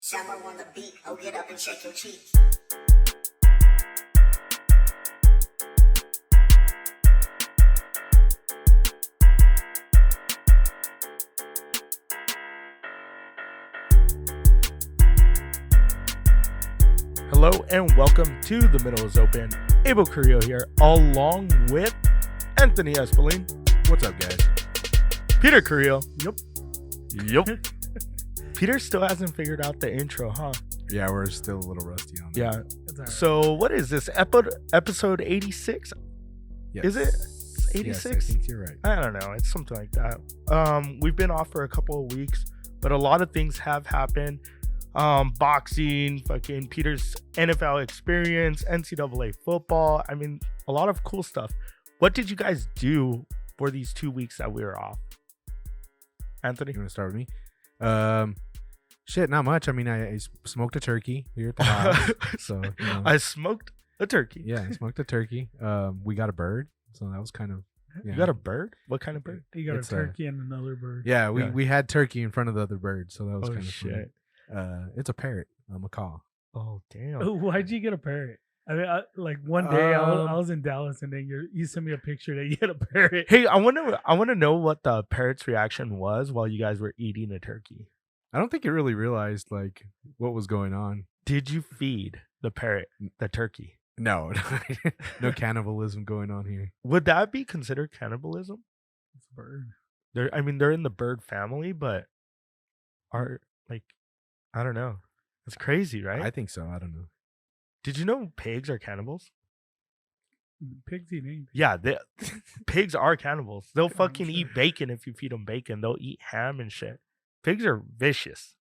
Summer on the beat, oh get up and shake your cheeks. Hello and welcome to The Middle is Open. Abel Carrillo here, along with Anthony Espelin. What's up, guys? Peter Carrillo. Yep. Peter still hasn't figured out the intro, huh? Yeah, we're still a little rusty on that. Yeah. That's all right. So what is this? Episode 86? Yes. Is it? Yes, 86? I think you're right. I don't know. It's something like that. We've been off for a couple of weeks, but a lot of things have happened. Boxing, fucking Peter's NFL experience, NCAA football. I mean, a lot of cool stuff. What did you guys do for these 2 weeks that we were off? Anthony? You want to start with me? Shit, not much. I mean, I smoked a turkey here at the house. So, you know, I smoked a turkey. yeah, I smoked a turkey. We got a bird. So that was kind of, yeah. You got a bird? What kind of bird? You got It's a turkey and another bird. Yeah, Yeah. we had turkey in front of the other bird. So that was Oh, kind of shit. funny. It's a parrot, a macaw. Oh, damn. Oh, why'd you get a parrot? I mean, like one day I Um, was in Dallas and then you sent me a picture that you had a parrot. Hey, I want to know what the parrot's reaction was while you guys were eating a turkey. I don't think it really realized, like, what was going on. Did you feed the parrot the turkey? No, no cannibalism going on here. Would that be considered cannibalism? It's a bird. They're in the bird family, but are like, I don't know. It's crazy, right? I think so. I don't know. Did you know pigs are cannibals? Pigs eat anything. Yeah, pigs are cannibals. They'll I'm fucking sure. eat bacon if you feed them bacon. They'll eat ham and shit. Pigs are vicious.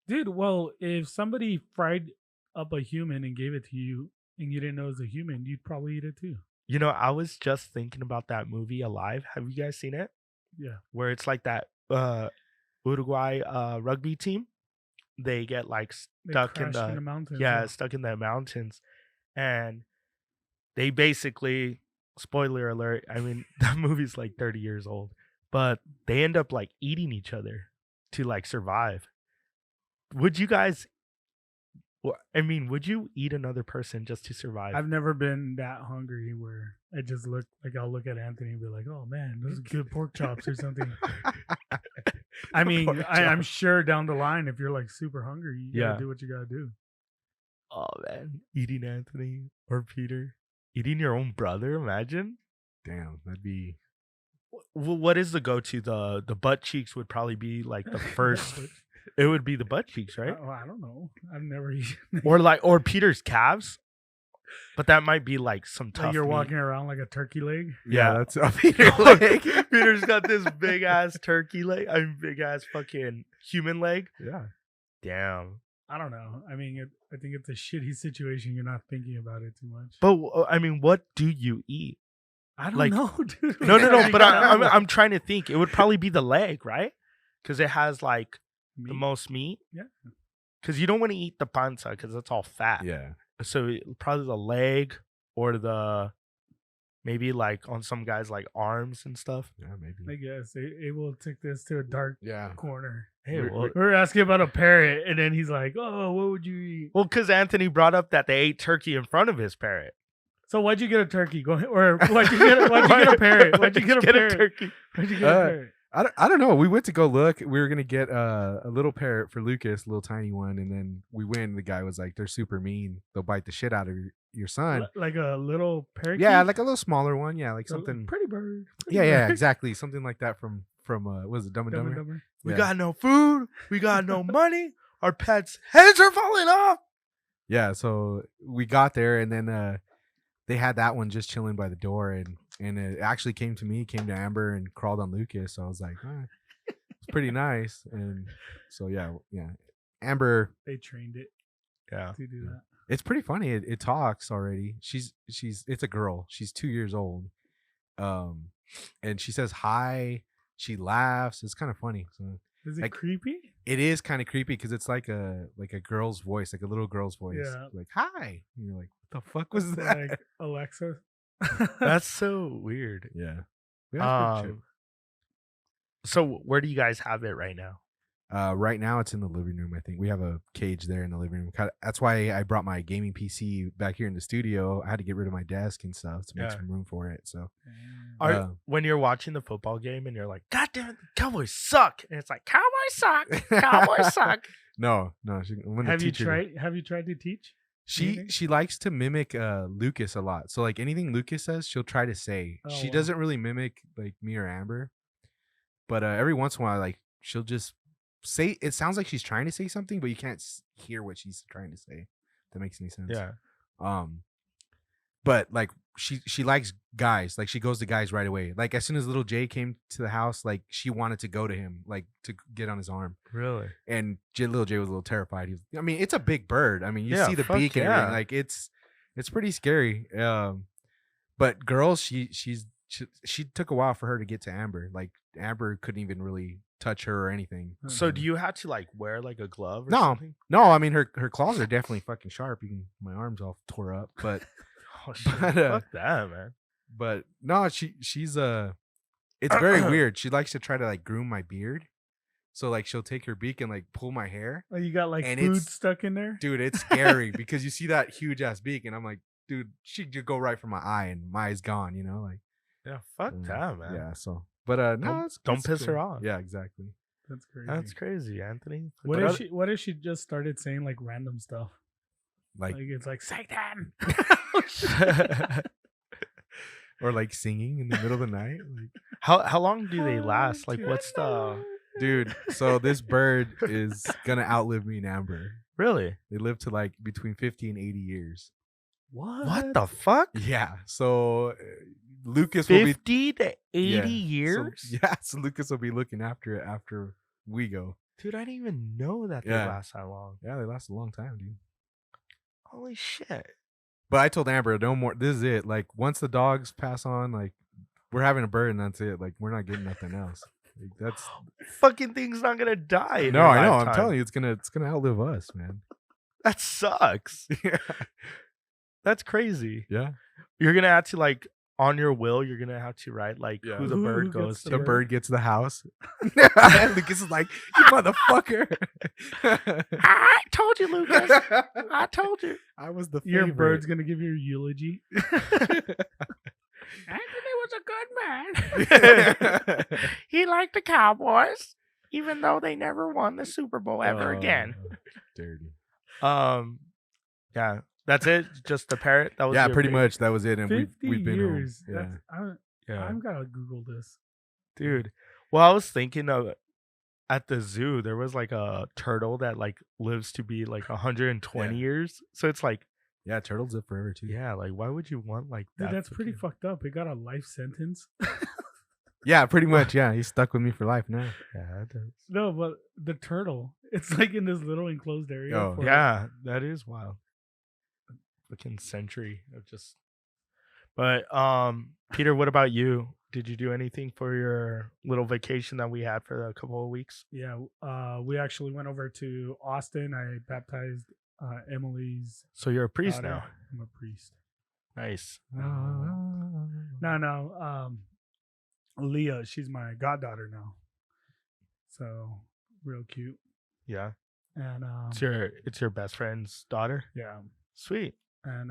Dude, well, if somebody fried up a human and gave it to you and you didn't know it was a human, you'd probably eat it too. You know, I was just thinking about that movie Alive. Have you guys seen it? Yeah. Where it's like that Uruguay rugby team. They get like They stuck in crashed the mountains. yeah, stuck in the mountains, and they basically, spoiler alert, I mean that movie's like 30 years old, but they end up like eating each other to like survive. Would you guys, would you eat another person just to survive? I've never been that hungry where I just look like I'll look at Anthony and be like, "Oh man, those are good pork chops or something." I mean, Pork I'm chop. sure down the line, if you're like super hungry, you Yeah. gotta do what you gotta do. Oh man, eating Anthony or Peter, eating your own brother. Imagine. Damn, that'd be. What is the go-to? The butt cheeks would probably be like the first. It would be the butt cheeks, right? Oh, I don't know. I've never eaten. Or Peter's calves, but that might be like some tough. Like you're meat. walking around like a turkey leg. Yeah. That's a Peter leg. Peter's got this big ass turkey leg. I mean, big ass fucking human leg. Yeah. Damn. I don't know. I mean, I think it's a shitty situation. You're not thinking about it too much. But I mean, what do you eat? I don't like- know, dude. No. You But gotta- I'm trying to think. It would probably be the leg, right? Because it has like the Meat? most meat. Yeah. Because you don't want to eat the panza because that's all fat. Yeah. So probably the leg or the maybe like on some guys like arms and stuff. Yeah, maybe. I guess it will take this to a dark Yeah. corner. Hey, We're- well, We were asking about a parrot, and then he's like, "Oh, what would you eat?" well, because Anthony brought up that they ate turkey in front of his parrot. So why'd you get a turkey? Go ahead. Or why'd you get a parrot? Why'd you get a parrot? turkey? Why'd you get a parrot? I don't know. We went to go look. We were gonna get a little parrot for Lucas, a little tiny one, and then we went. The guy was like, "They're super mean. They'll bite the shit out of your son." Like a little parakeet? Yeah, like a little smaller one. Yeah, like A something. pretty bird. Pretty Yeah, bird. exactly. Something like that from was it Dumb and Dumb Dumber? and Dumber. We Yeah. got no food. We got no money. Our pets' heads are falling off. Yeah, so we got there, and then they had that one just chilling by the door, and it actually came to me, came to Amber, and crawled on Lucas. So I was like, it's pretty nice. And so yeah, Amber, They trained it Yeah. to do that. it's pretty funny. It talks already. It's a girl. She's 2 years old, and she says hi. She laughs. It's kind of funny. So Is it Like- creepy? it is kind of creepy because it's like a girl's voice, like a little girl's voice. Yeah. Like hi. And you're like, what the fuck was It's that? like Alexa. That's so weird. Yeah. Yeah, it's pretty chill. So where do you guys have it right now? Right now it's in the living room. I think we have a cage there in the living room. That's why I brought my gaming PC back here in the studio. I had to get rid of my desk and stuff to make Yeah. some room for it. So When you're watching the football game and you're like, God damn it, the Cowboys suck. And it's like, Cowboys suck. Cowboys suck. no. Have you tried to teach? She likes to mimic Lucas a lot. So like anything Lucas says, she'll try to say. Oh, She wow. doesn't really mimic like me or Amber, but every once in a while, like she'll just say. It sounds like she's trying to say something, but you can't hear what she's trying to say. If that makes any sense. Yeah. But like she likes guys. Like she goes to guys right away. Like as soon as little Jay came to the house, like she wanted to go to him, like to get on his arm. Really? And little Jay was a little terrified. I mean, it's a big bird. I mean, you Yeah, see the fuck beak and yeah. everything. Like it's pretty scary. But girls, she took a while for her to get to Amber. Like Amber couldn't even really touch her or anything. So do you have to like wear like a glove or No. something? No, I mean her claws are definitely fucking sharp. My arms all tore up, but Oh, shit. But, Fuck that, man. but no, she's it's very weird. She likes to try to like groom my beard. So like she'll take her beak and like pull my hair. Oh, you got like And food it's- stuck in there? Dude, it's scary because you see that huge ass beak and I'm like, dude, she could go right for my eye and my eye's gone, you know? Like Yeah, fuck that, man. Yeah, so but no, Don't piss her off. Yeah, exactly. That's crazy. That's crazy, Anthony. What if she just started saying like random stuff? Like Like it's like Satan. or like singing in the middle of the night. Like How long do they last? Like what's the dude, so this bird is gonna outlive me and Amber. really? They live to like between 50 and 80 years. What the fuck? Yeah. So Lucas will be 50 to 80 yeah, years? So Lucas will be looking after it after we go. Dude, I didn't even know that they Yeah. last that long. Yeah, they last a long time, dude. Holy shit. But I told Amber, no more. This is it. Like once the dogs pass on, like we're having a bird and that's it. Like we're not getting nothing else. Like, that's Fucking thing's not gonna die. in no, your I know. I'm lifetime. telling you, it's gonna outlive us, man. That sucks. Yeah. That's crazy. Yeah. You're gonna have to like on your will, you're gonna have to write like Yeah. who the Who bird gets goes the to. The bird gets the house. Lucas is like, you motherfucker. I told you, Lucas. I told you. I was the Your favorite. bird's gonna give you a eulogy. Anthony was a good man. He liked the Cowboys, even though they never won the Super Bowl ever again. Dirty. Yeah, that's it. Just the parrot. That was Yeah, your pretty big- much. That was it. And 50 we've been years. home. Yeah. That's, Yeah, I'm gotta Google this. dude. Well, I was thinking of at the zoo. There was like a turtle that like lives to be like 120 Yeah. years. So it's like, Yeah, turtles live forever too. yeah, like why would you want like that? Dude, that's pretty fucking- fucked up. It got a life sentence. Yeah, pretty much. Yeah, he's stuck with me for life now. Yeah, it does. No, but the turtle, it's like in this little enclosed area. Oh. for- Yeah, that is wild. Fucking century of just. But Peter, what about you? Did you do anything for your little vacation that we had for a couple of weeks? Yeah. We actually went over to Austin. I baptized Emily's So you're a priest daughter. now. I'm a priest. Nice. No. Leah, she's my goddaughter now. So real cute. Yeah. And It's your best friend's daughter. yeah. Sweet. And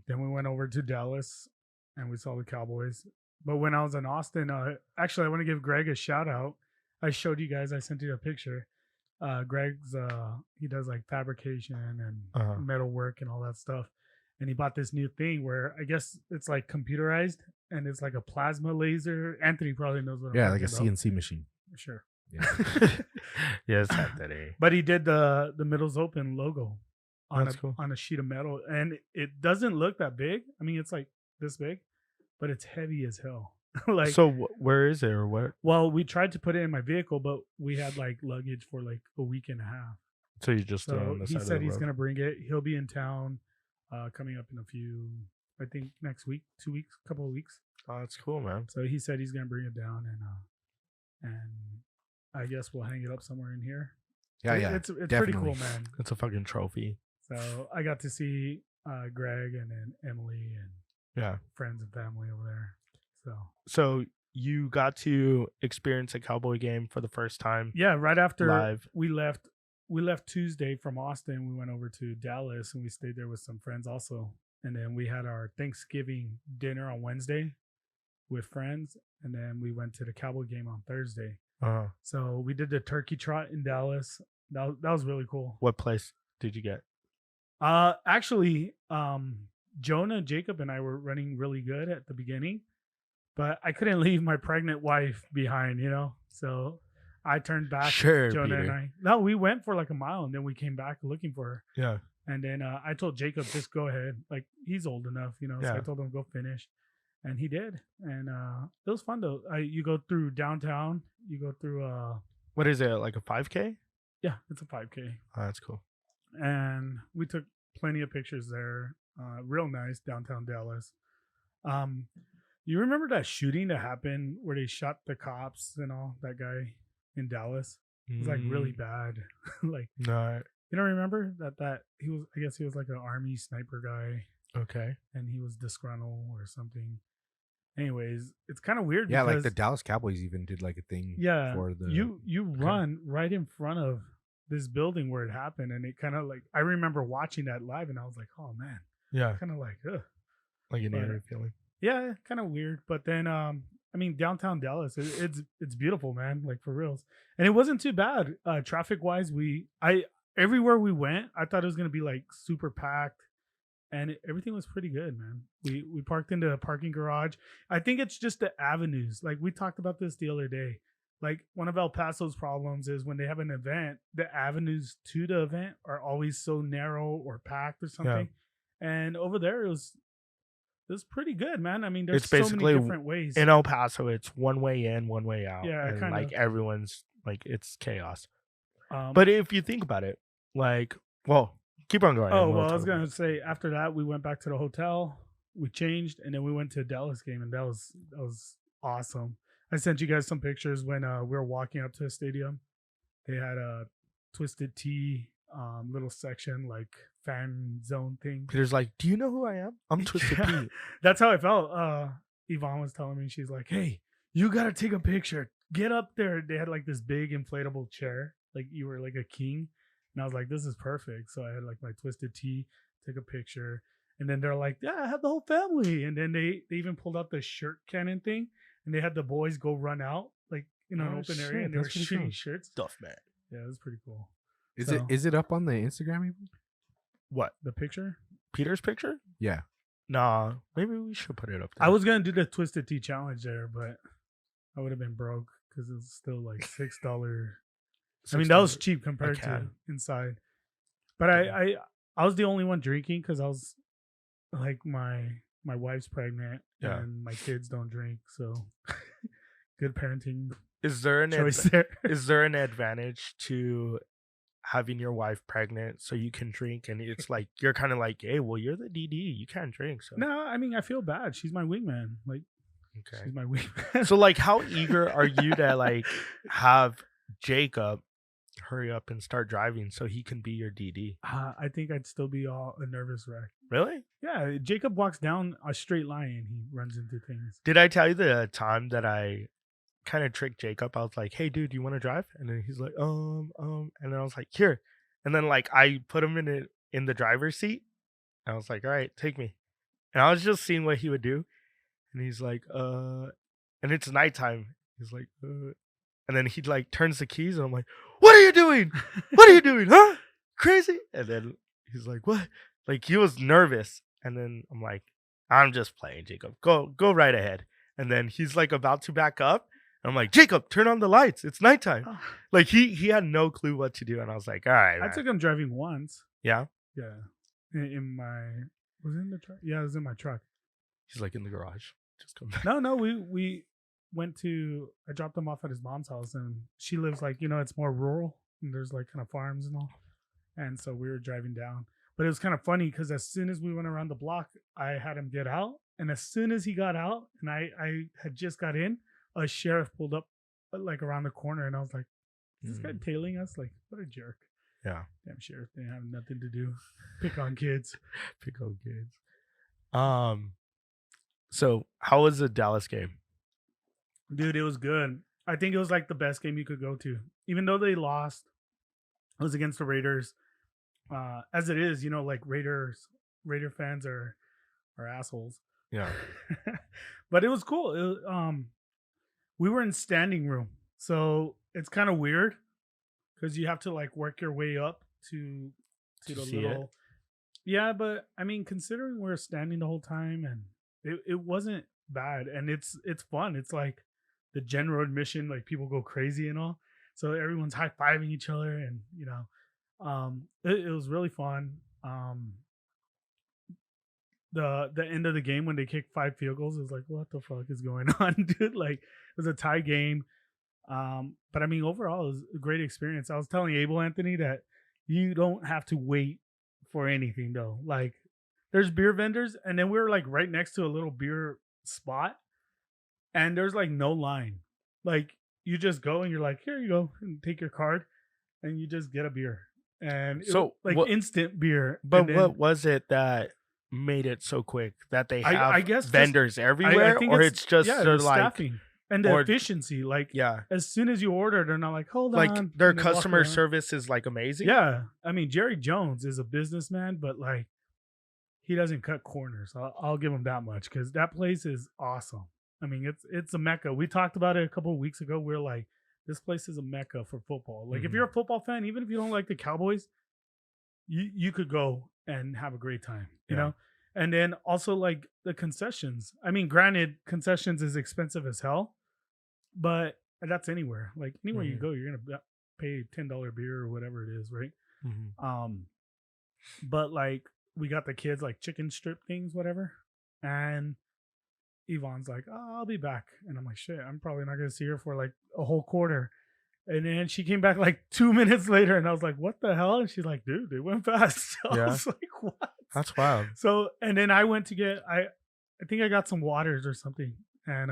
then we went over to Dallas and we saw the Cowboys. But when I was in Austin, actually I want to give Greg a shout out. I showed you guys, I sent you a picture. Greg's he does like fabrication and metal work and all that stuff. And he bought this new thing where I guess it's like computerized and it's like a plasma laser. Anthony probably knows what I'm Yeah, talking like a about. CNC machine. Sure. Yeah. Yes, Anthony. But he did the Middles Open logo on That's cool. on a sheet of metal, and it doesn't look that big. I mean, it's like this big, but it's heavy as hell. Like, So where is it or what? well, we tried to put it in my vehicle, but we had like luggage for like a week and a half. So you just threw it So on the he side of said the he's road? gonna bring it. He'll be in town, coming up in a few. I think next week, 2 weeks, couple of weeks. Oh, that's cool, man. So he said he's gonna bring it down, and I guess we'll hang it up somewhere in here. Yeah, yeah. It's pretty definitely. cool, man. It's a fucking trophy. So I got to see Greg and then Emily and Yeah. friends and family over there. So So you got to experience a Cowboy game for the first time Yeah, right after live. we left Tuesday from Austin. We went over to Dallas and we stayed there with some friends also. And then we had our Thanksgiving dinner on Wednesday with friends, and then we went to the Cowboy game on Thursday. Uh, So we did the turkey trot in Dallas. That was really cool. what place did you get? Actually, Jonah, Jacob, and I were running really good at the beginning, but I couldn't leave my pregnant wife behind, So I turned back. Sure, Jonah and Peter. I. No, we went for like a mile, and then we came back looking for her. Yeah. And then I told Jacob, just go ahead. Like, he's old enough, So Yeah. I told him go finish, and he did. And it was fun though. You go through downtown. You go through. What is it, like a 5K? Yeah, it's a 5K. Oh, that's cool. And we took plenty of pictures there. Real nice downtown Dallas. You remember that shooting that happened where they shot the cops and all, that guy in Dallas? It was like really bad. Like, No. you don't remember that he was, I guess he was like an army sniper guy Okay. and he was disgruntled or something. Anyways, it's kind of weird. Yeah, like because, the Dallas Cowboys even did like a thing. yeah, For the you run right in front of this building where it happened, and it kind of like, I remember watching that live and I was like, oh man, Yeah. kind of like, ugh. Like an But- eerie feeling. Yeah, kind of weird. But then, I mean, downtown Dallas, it's beautiful, man. Like for reals, and it wasn't too bad. Traffic wise, everywhere we went, I thought it was gonna be like super packed, and everything was pretty good, man. We parked into a parking garage. I think it's just the avenues. Like we talked about this the other day. Like one of El Paso's problems is when they have an event, the avenues to the event are always so narrow or packed or something. And over there, it was pretty good, man. I mean, there's It's so basically many different ways. In El Paso, it's one way in, one way out. Yeah, and kind like of. everyone's like, it's chaos. But But if you think about it, like, well, keep on going. oh and we'll well, I was talk about gonna it. say after that we went back to the hotel, we changed, and then we went to a Dallas game, and that was awesome. I sent you guys some pictures when we were walking up to the stadium. They had a Twisted Tea little section, like fan zone thing. Peter's like, do you know who I am? I'm Twisted Yeah. Pete. That's how I felt. Yvonne was telling me, she's like, hey, you gotta take a picture. Get up there. They had like this big inflatable chair, like you were like a king. And I was like, this is perfect. So I had like my Twisted Tea, take a picture. And then they're like, yeah, I have the whole family. And then they even pulled out the shirt cannon thing, and they had the boys go run out like in an Oh, open shit, area, and they were that's pretty shooting cool. shirts. Stuff, man. Yeah, it was pretty cool. Is So- it up on the Instagram even? What? The picture? Peter's picture? Yeah. Nah, maybe we should put it up there. I was gonna do the Twisted Tea challenge there, but I would have been broke because it was still like $6. I mean, that was $6 cheap compared to can. inside. But I was the only one drinking because I was like my wife's pregnant Yeah. and my kids don't drink, so good parenting Is there an choice there. is there an advantage to having your wife pregnant so you can drink? And it's like you're kind of like, hey, well, you're the DD, you can't drink. So No, I mean I feel bad. She's my wingman. Like okay. she's my wingman. So like, how eager are you to like have Jacob hurry up and start driving so he can be your DD? I think I'd still be all a nervous wreck. Really? Yeah, Jacob walks down a straight line and he runs into things. Did I tell you the time that I kind of tricked Jacob? I was like, hey, dude, you want to drive? And then he's like, and then I was like, here. And then like I put him in the driver's seat. I was like, all right, take me. And I was just seeing what he would do. And he's like, and it's nighttime. He's like, and then he like turns the keys and I'm like, what are you doing? What are you doing? Huh? Crazy? And then he's like, what? Like he was nervous. And then I'm like, I'm just playing, Jacob. Go right ahead. And then he's like about to back up. And I'm like, Jacob, turn on the lights. It's nighttime. Oh. Like he had no clue what to do. And I was like, all right. I took him driving once. Yeah. Yeah. In my was it in the truck? Yeah, it was in my truck. He's like in the garage. Just come back. No, we went to I dropped him off at his mom's house, and she lives like, it's more rural and there's like kind of farms and all. And so we were driving down. But it was kind of funny because as soon as we went around the block, I had him get out. And as soon as he got out and I had just got in, a sheriff pulled up like around the corner, and I was like, is this guy tailing us? Like, what a jerk. Yeah. Damn sheriff didn't have nothing to do. Pick on kids. Pick on kids. So how was the Dallas game? Dude, it was good. I think it was like the best game you could go to. Even though they lost, it was against the Raiders. As it is, like Raider fans are assholes. Yeah. But it was cool. We were in standing room, so it's kind of weird because you have to like work your way up to the see little. Yeah, but I mean, considering we're standing the whole time, and it wasn't bad, and it's fun. It's like the general admission, like people go crazy and all, so everyone's high fiving each other, and it was really fun. The end of the game when they kicked 5 field goals, it was like, what the fuck is going on, dude? Like, it was a tie game. But I mean, overall, it was a great experience. I was telling Abel Anthony that you don't have to wait for anything though. Like, there's beer vendors, and then we were like right next to a little beer spot, and there's like no line. Like, you just go and you're like, here you go, and take your card, and you just get a beer, and So, like what- instant beer. But And then- what was it that made it so quick? That they have I guess just- vendors I everywhere, think or it's just the they're like, staffing and the or- efficiency. Like, yeah, as soon as you order, they're not like, hold like on. their and they walk customer around. service is like amazing. Yeah, I mean, Jerry Jones is a businessman, but like, he doesn't cut corners. I'll give him that much, because that place is awesome. I mean, it's a mecca. We talked about it a couple of weeks ago. We're like, this place is a mecca for football. Like, if Mhm. you're a football fan, even if you don't like the Cowboys, you could go and have a great time, you Yeah. know? And then also like the concessions. I mean, granted, concessions is expensive as hell, but that's anywhere. Like, anywhere you Mhm. go, you're gonna pay $10 beer or whatever it is, right? Mhm. But like, we got the kids like chicken strip things, whatever, and Yvonne's like, oh, I'll be back, and I'm like, shit, I'm probably not gonna see her for like a whole quarter. And then she came back like 2 minutes later, and I was like, what the hell? And she's like, dude, it went fast. I Yeah. was like, what? That's wild. So, and then I went to get, I think I got some waters or something, and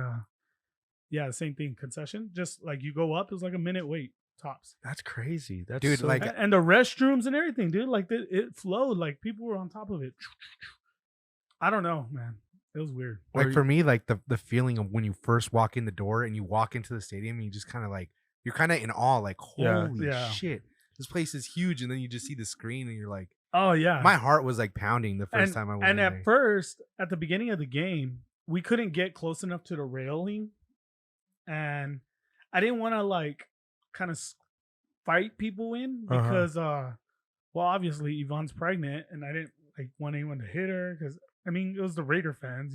yeah, same thing, concession. Just like, you go up, it was like a minute wait tops. That's crazy. That's Dude, so- like- And the restrooms and everything, dude, like it flowed, like people were on top of it. I don't know, man. It was weird. Like Or- for me, like the feeling of when you first walk in the door and you walk into the stadium, and you just kind of like, you're kind of in awe, like, Yeah. holy Yeah. shit, this place is huge. And then you just see the screen and you're like, Oh yeah. my heart was like pounding the first and, time I went and in at there. first, at the beginning of the game, we couldn't get close enough to the railing, and I didn't want to like kind of fight people in, Uh-huh. because well, obviously Yvonne's pregnant, and I didn't like want anyone to hit her, because I mean, it was the Raider fans,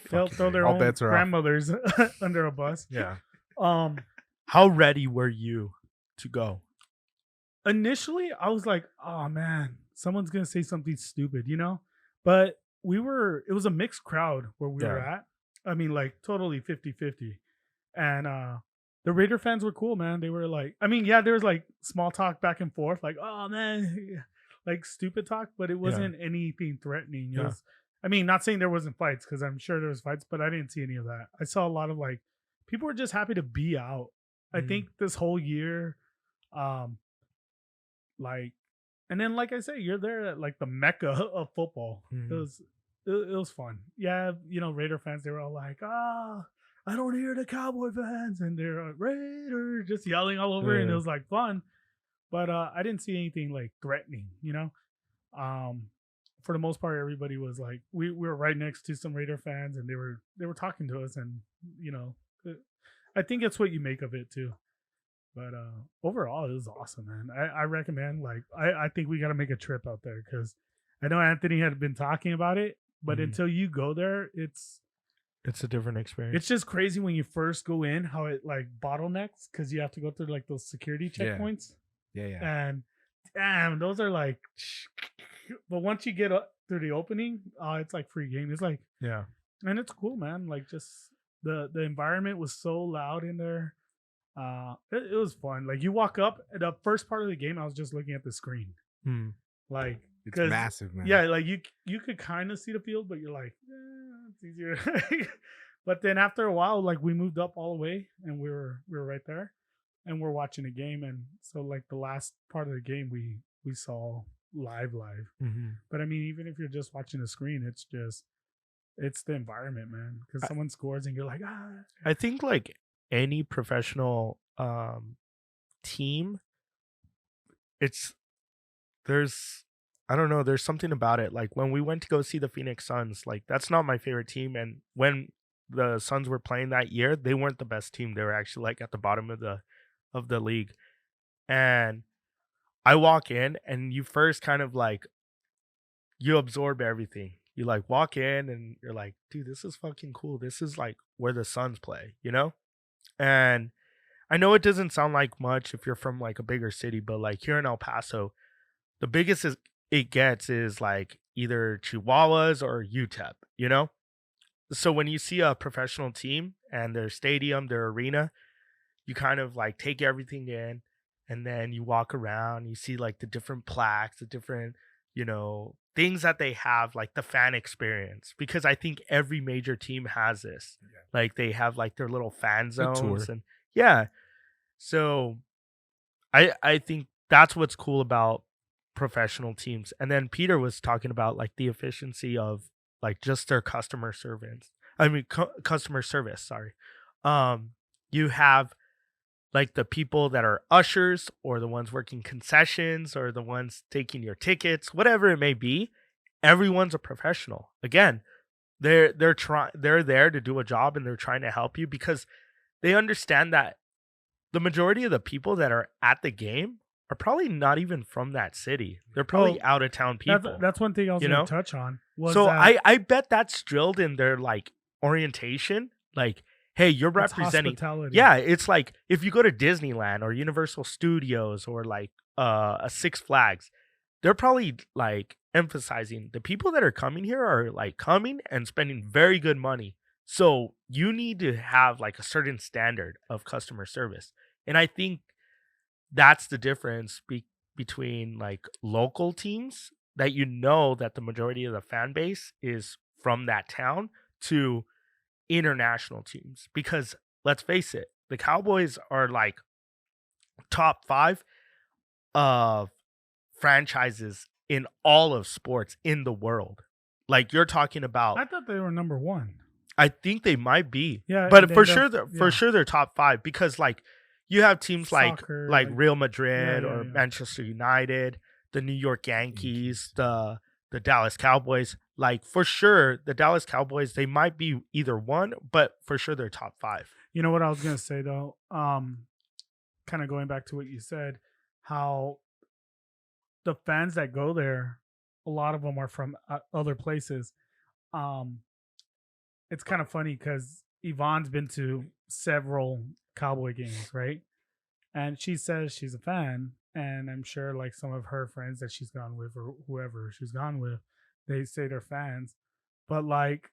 they'll throw their All own bets are off. grandmothers under a bus. yeah. Um How ready were you to go? Initially I was like, oh man, someone's gonna say something stupid, but it was a mixed crowd where we were Yeah. at. I mean, like, totally 50-50. And the Raider fans were cool, man. They were like, I mean, yeah, there was like small talk back and forth, like, oh man, like stupid talk, but it wasn't anything threatening. It Yeah. was, I mean, not saying there wasn't fights, because I'm sure there was fights, but I didn't see any of that. I saw a lot of like, people were just happy to be out. I Mm. think this whole year, like, and then like I say, you're there at like the mecca of football. Mhm. It was fun. Yeah, Raider fans, they were all like, I don't hear the Cowboy fans, and they're like, Raider, just yelling all over, and it Yeah. was like fun. But I didn't see anything like threatening, For the most part, everybody was like, we were right next to some Raider fans, and they were talking to us, and I think it's what you make of it too. But overall, it was awesome, man. I recommend, like, I think we got to make a trip out there, because I know Anthony had been talking about it, but Mhm. until you go there, it's It's a different experience. just crazy when you first go in, how it like bottlenecks, because you have to go through like those security Yeah. checkpoints, Yeah. and damn, those are like. But once you get up through the opening, it's like free game. It's like, Yeah. and it's cool, man. Like, just the environment was so loud in there. It was fun. Like, you walk up, the first part of the game, I was just looking at the screen, Hmm. like, It's 'cause- massive, man. yeah, like you could kind of see the field, but you're like, it's easier. But then after a while, like, we moved up all the way, and we were right there, and we're watching a game, and so like the last part of the game, we saw live. Mm-hmm. But I mean, even if you're just watching the screen, it's just it's the environment, man. Because someone scores and you're like, ah. I think like any professional team, there's I don't know, there's something about it. Like when we went to go see the Phoenix Suns, like that's not my favorite team. And when the Suns were playing that year, they weren't the best team. They were actually like at the bottom of the league. And I walk in and you first kind of like you absorb everything. You like walk in and you're like, dude, this is fucking cool. This is like where the Suns play, you know? And I know it doesn't sound like much if you're from like a bigger city, but like here in El Paso, the biggest it gets is like either Chihuahuas or UTEP, you know? So when you see a professional team and their stadium, their arena, you kind of like take everything in and then you walk around, you see like the different plaques, the different, things that they have, like the fan experience. Because I think every major team has this. Yeah. Like they have like their little fan zones and yeah. So I think that's what's cool about professional teams. And then Peter was talking about like the efficiency of like just their customer service. Customer service, sorry. You have like the people that are ushers or the ones working concessions or the ones taking your tickets, whatever it may be. Everyone's a professional. Again, they're there to do a job and they're trying to help you because they understand that the majority of the people that are at the game are probably not even from that city. They're probably out of town people. That's one thing I was going to touch on. So I bet that's drilled in their like orientation. Like, hey, you're representing. Yeah, it's like if you go to Disneyland or Universal Studios or like a Six Flags, they're probably like emphasizing the people that are coming here are like coming and spending very good money. So you need to have like a certain standard of customer service. And I think that's the difference between like local teams that that the majority of the fan base is from that town to international teams. Because let's face it, the Cowboys are like top 5 of franchises in all of sports in the world. Like you're talking about. I thought they were number 1. I think they might be. Yeah, but for sure they're top 5 because like you have teams Soccer, like Real Madrid or Manchester United, the New York Yankees, the Dallas Cowboys. Like for sure, the Dallas Cowboys, they might be either one, but for sure they're top 5. You know what I was gonna say though? Kind of going back to what you said, how the fans that go there, a lot of them are from other places. It's kind of funny because Yvonne's been to several Cowboy games, right? And she says she's a fan, and I'm sure like some of her friends that she's gone with or whoever she's gone with, they say they're fans. But like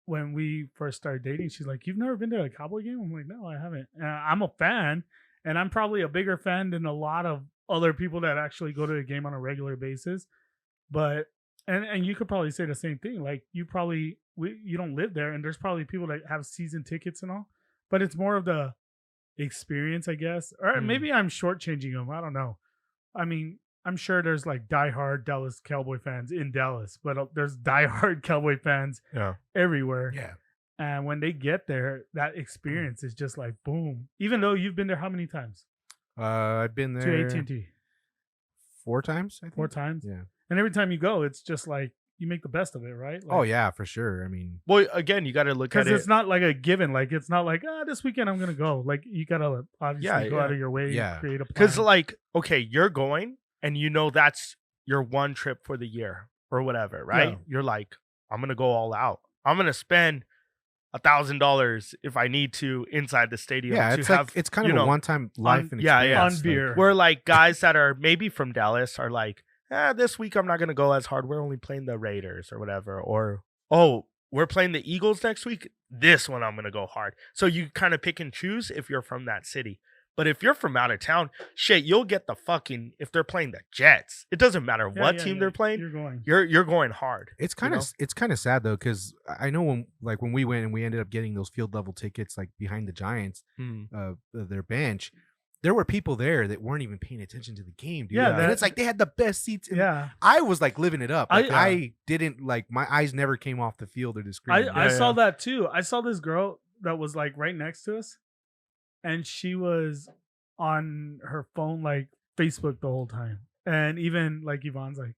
when we first started dating, she's like, "You've never been to a Cowboy game?" I'm like, "No, I haven't." I'm a fan, and I'm probably a bigger fan than a lot of other people that actually go to the game on a regular basis. But and you could probably say the same thing. Like you don't live there, and there's probably people that have season tickets and all, but it's more of the experience, I guess. Or maybe I'm shortchanging them. I don't know. I mean, I'm sure there's like diehard Dallas Cowboy fans in Dallas, but there's diehard Cowboy fans everywhere. Yeah. And when they get there, that experience is just like boom. Even though you've been there how many times? I've been there to AT&T 4 times, I think. 4 times? Yeah. And every time you go, it's just like you make the best of it, right? Like, oh yeah, for sure. I mean, well, again, you got to look at it because it's not like a given. Like it's not like this weekend I'm gonna go. Like you gotta obviously go out of your way and create a plan. Because like okay, you're going and that's your one trip for the year or whatever, right? Yeah. You're like, I'm gonna go all out. I'm gonna spend $1,000 if I need to inside the stadium. Yeah, it's kind of a one-time life experience. On beer. Where like guys that are maybe from Dallas are like, this week I'm not going to go as hard. We're only playing the Raiders or whatever. Or, we're playing the Eagles next week. This one I'm going to go hard. So you kind of pick and choose if you're from that city. But if you're from out of town, shit, you'll get the fucking, if they're playing the Jets, it doesn't matter what team they're playing. You're going hard. It's kind of sad though, because I know when we went and we ended up getting those field level tickets like behind the Giants, their bench. there were people there that weren't even paying attention to the game, dude. Yeah, and it's like they had the best seats. Yeah. I was like living it up. Like, I- I didn't like my eyes never came off the field or the screen. I saw that too. I saw this girl that was like right next to us, and she was on her phone like Facebook the whole time. And even like Yvonne's like,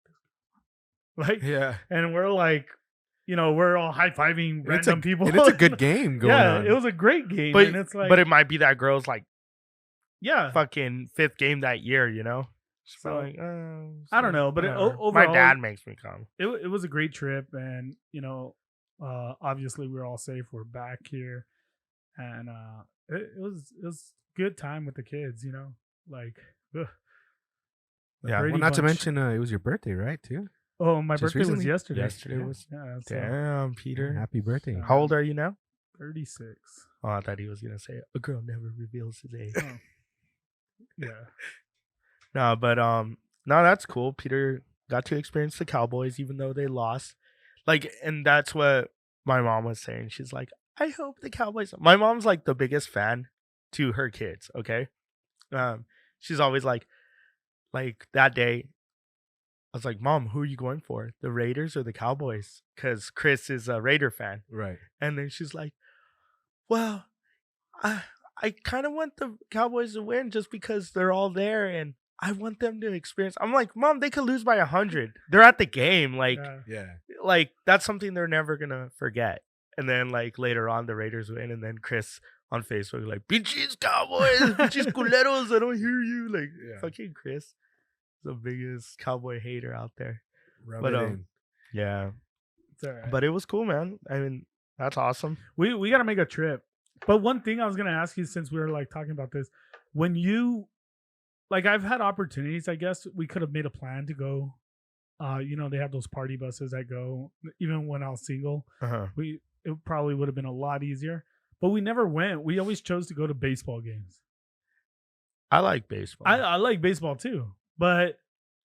Yeah, and we're like, we're all high fiving random people. and it's a good game going yeah, on. it was a great game. But and it's like, but it might be that girl's like yeah, fucking 5th game that year, She's So, like, I don't know, but whatever. overall, my dad makes me come. it was a great trip, and obviously we're all safe. We're back here, and it was good time with the kids. Like, ugh. The Yeah, Well, Brady not to Bunch. mention, it was your birthday, right? Too. Oh, my just birthday was recently? yesterday. Yesterday was- yeah. So Damn, Peter. Happy birthday. How old are you now? 36. Oh, I thought he was gonna say a girl never reveals his age. Oh. Yeah. No, but no, that's cool. Peter got to experience the Cowboys even though they lost. Like, and that's what my mom was saying. She's like, I hope the Cowboys. My mom's like the biggest fan to her kids. Okay, she's always like that day. I was like, Mom, who are you going for? The Raiders or the Cowboys? Because Chris is a Raider fan. Right. And then she's like, well, I kind of want the Cowboys to win just because they're all there and I want them to experience. I'm like, Mom, they could lose by 100. They're at the game. Like, Yeah. Yeah. that's something they're never going to forget. And then like later on, the Raiders win. And then Chris on Facebook, like, Pinches Cowboys, pinches culeros, I don't hear you. Like, Yeah. fucking Chris, the biggest Cowboy hater out there. Rub But, it in. Yeah. It's all right. But it was cool, man. I mean, that's awesome. We got to make a trip. But one thing I was going to ask you, since we were like talking about this, when you, like, I've had opportunities, I guess we could have made a plan to go. They have those party buses that go, even when I was single, Uh-huh. it probably would have been a lot easier, but we never went. We always chose to go to baseball games. I like baseball. I like baseball too, but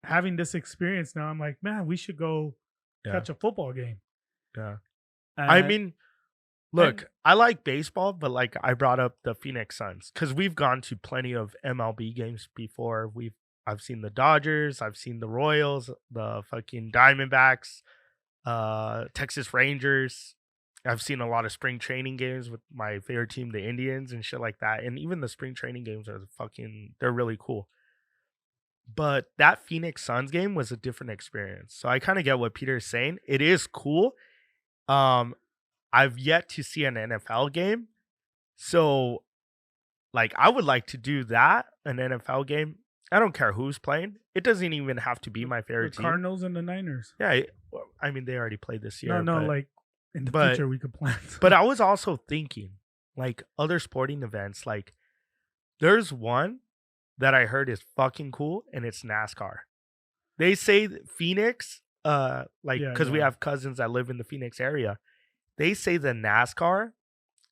having this experience now, I'm like, man, we should go Yeah. catch a football game. Yeah. And I mean, look, I like baseball, but like I brought up the Phoenix Suns because we've gone to plenty of MLB games before. I've seen the Dodgers, I've seen the Royals, the fucking Diamondbacks, Texas Rangers. I've seen a lot of spring training games with my favorite team, the Indians, and shit like that. And even the spring training games they're really cool. But that Phoenix Suns game was a different experience. So I kind of get what Peter is saying. It is cool. I've yet to see an NFL game. So, like, I would like to do that, an NFL game. I don't care who's playing. It doesn't even have to be my the favorite team. Cardinals and the Niners. Yeah, I mean, they already played this year. No, but, like in the but- future we could plan. but I was also thinking, like, other sporting events. Like, there's one that I heard is fucking cool, and it's NASCAR. They say that Phoenix, Yeah, because we yeah. have cousins that live in the Phoenix area. They say the NASCAR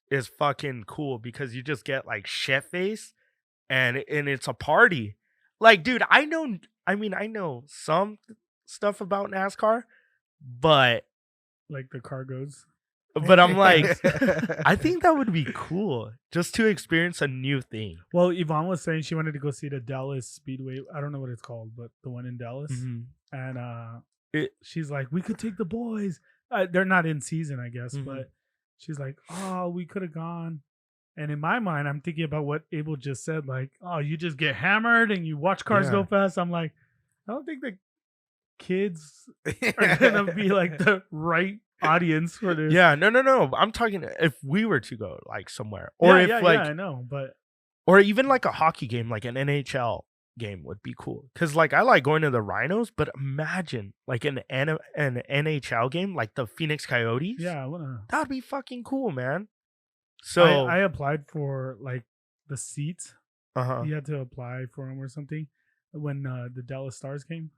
is fucking cool because you just get like shit face, and it's a party. Like, dude, I know some stuff about NASCAR, but like the cargoes. I'm like, I think that would be cool just to experience a new thing. Well, Yvonne was saying she wanted to go see the Dallas Speedway. I don't know what it's called, but the one in Dallas. And she's like, we could take the boys. They're not in season, I guess, Mhm. but she's like, oh, we could have gone. And in my mind, I'm thinking about what Abel just said, like, oh, you just get hammered and you watch cars go fast. I'm like, I don't think the kids are gonna be like the right audience for this. Yeah, no. I'm talking if we were to go like somewhere, or if I know, but or even like a hockey game, like an NHL game would be cool. Cause like I like going to the Rhinos, but imagine like an NHL game, like the Phoenix Coyotes. yeah, I wanna. that would be fucking cool, man. So I applied for like the seats. uh-huh. You had to apply for them or something when the Dallas Stars came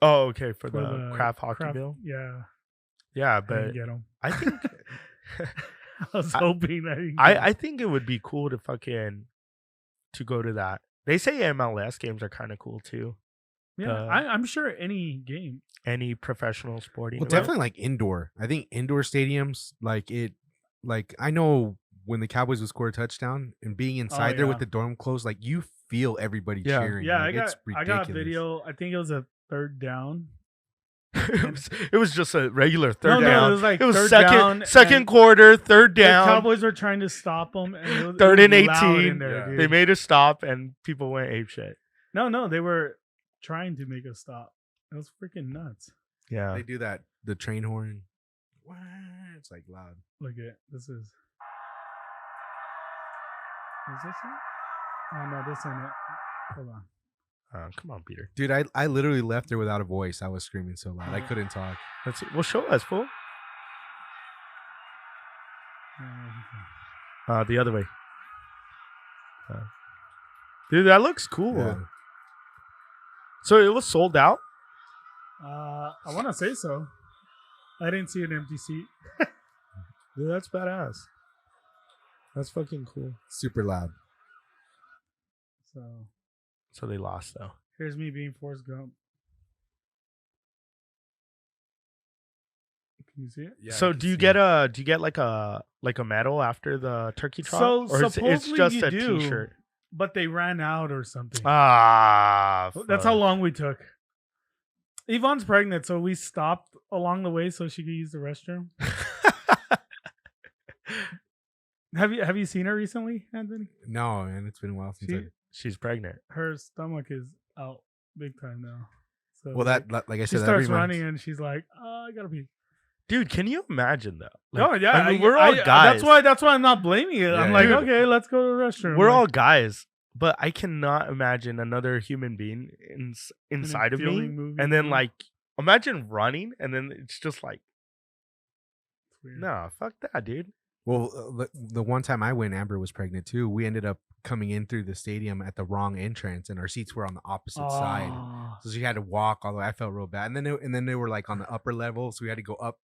Oh, okay, for the craft hockey bill. Yeah, Yeah, I but didn't get them. I think I was hoping I didn't. I think it would be cool to go to that. They say MLS games are kind of cool too. yeah, I'm sure any game. Any professional sporting Well, event. definitely like indoor. I think indoor stadiums, like I know when the Cowboys would score a touchdown and being inside there with yeah. the dorm closed, like you feel everybody Yeah. cheering. Yeah, like, it's I ridiculous. got video. I think it was a third down. it was just a regular third No, down. it was like it was third second down second and quarter, third The down. Cowboys were trying to stop them, and it was, Third it was and loud 18. in there, Yeah. dude. They made a stop and people went apeshit. No, they were trying to make a stop. It was freaking nuts. Yeah. They do that. The train horn. Wah, it's like loud. Look at this is. Is this it? Oh no, this ain't it. Hold on. Come on, Peter. Dude, I literally left there without a voice. I was screaming so loud. I couldn't talk. Well, show us, fool. The other way. Dude, that looks cool. Yeah. So it was sold out? I want to say so. I didn't see an empty seat. Dude, that's badass. That's fucking cool. Super loud. So they lost though. Here's me being Forrest Gump. Can you see it? Yeah, I So can do you see get it. a medal after the turkey trot? So or it's supposedly just you a do. t-shirt? But they ran out or something. Ah, That's how long we took. Yvonne's pregnant, so we stopped along the way so she could use the restroom. Have you seen her recently, Anthony? No, man, it's been a while since She's pregnant. Her stomach is out big time now. So Well, that like I she said, that starts reminds- running and she's like, "Oh, I gotta pee." Dude, can you imagine though? No, yeah, I mean, we're all guys. That's why I'm not blaming it. I'm Yeah. like, Dude, okay, let's go to the restroom. We're Like, all guys, but I cannot imagine another human being inside of me. feeling movie, And then yeah. like, imagine running, and then it's just like, it's weird. nah, fuck that, dude. Well, the one time I went, Amber was pregnant too. We ended up coming in through the stadium at the wrong entrance, and our seats were on the opposite side. Oh. So she had to walk all the way. I felt real bad. And then they were like on the upper level, so we had to go up.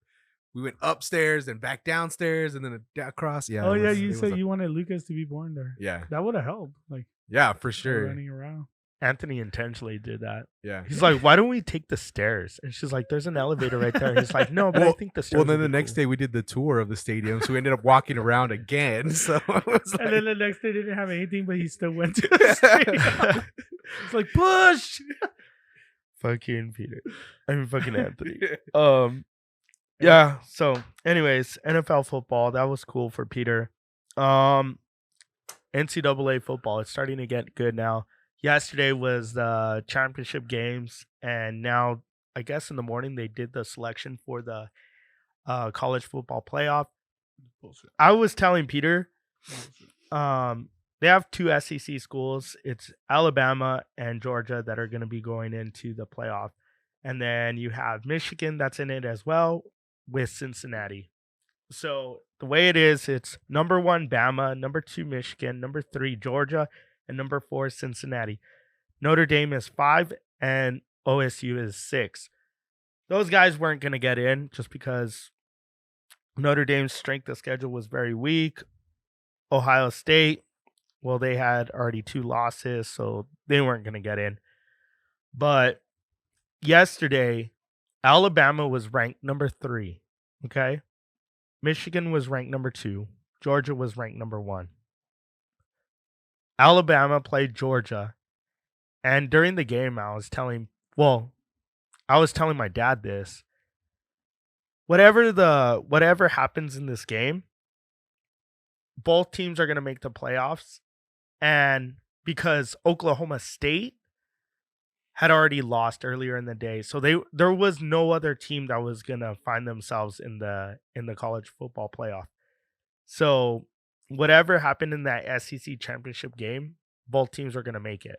We went upstairs and back downstairs, and then across. Yeah. Oh it yeah, was- you it was said a- you wanted Lucas to be born there. Yeah. That would have helped. Like Yeah, for her sure. running around. Anthony intentionally did that. Yeah. He's like, why don't we take the stairs? And she's like, there's an elevator right there. He's like, no, but I think the stairs. Well, then would the be next cool." day we did the tour of the stadium, so we ended up walking around again. So it was And then like, the next day they didn't have anything, but he still went to the stadium. It's like push. Fucking Peter. I mean, fucking Anthony. Yeah. So, anyways, NFL football, that was cool for Peter. NCAA football, it's starting to get good now. Yesterday was the championship games, and now I guess in the morning they did the selection for the college football playoff. I was telling Peter, they have two SEC schools. It's Alabama and Georgia that are going to be going into the playoff. And then you have Michigan that's in it as well with Cincinnati. So the way it is, it's number 1 Bama, number 2 Michigan, number 3 Georgia, and number 4 Cincinnati. Notre Dame is 5 and OSU is 6. Those guys weren't going to get in just because Notre Dame's strength of schedule was very weak. Ohio State, well, they had already 2 losses, so they weren't going to get in. But yesterday, Alabama was ranked number 3, okay? Michigan was ranked number 2. Georgia was ranked number 1. Alabama played Georgia. And during the game, I was telling my dad this. Whatever happens in this game, both teams are going to make the playoffs. And because Oklahoma State had already lost earlier in the day, so there was no other team that was going to find themselves in the college football playoff. So whatever happened in that SEC championship game, both teams are going to make it.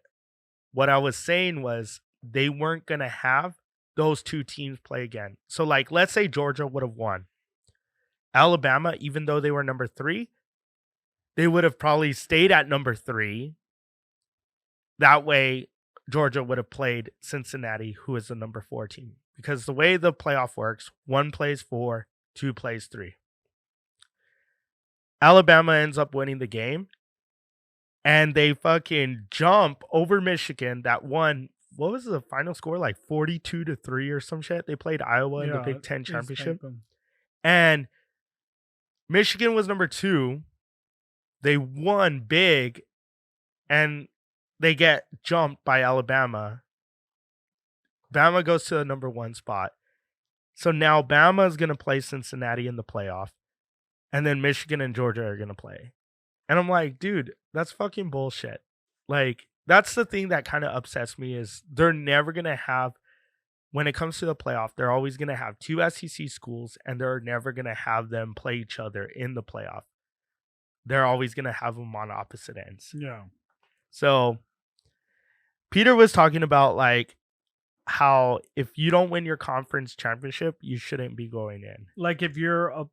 What I was saying was they weren't going to have those 2 teams play again. So like, let's say Georgia would have won. Alabama, even though they were number 3, they would have probably stayed at number 3. That way, Georgia would have played Cincinnati, who is the number 4 team. Because the way the playoff works, 1 plays 4, 2 plays 3. Alabama ends up winning the game. And they fucking jump over Michigan that won. What was the final score? Like 42-3 or some shit. They played Iowa in the Big Ten they championship. spanked them. And Michigan was number 2. they won big, and they get jumped by Alabama. Bama goes to the number 1 spot. So now Bama is going to play Cincinnati in the playoff, and then Michigan and Georgia are going to play. And I'm like, dude, that's fucking bullshit. Like, that's the thing that kind of upsets me is they're never going to have, when it comes to the playoff, they're always going to have 2 SEC schools, and they're never going to have them play each other in the playoff. They're always going to have them on opposite ends. Yeah. So Peter was talking about like how if you don't win your conference championship, you shouldn't be going in. Like if you're a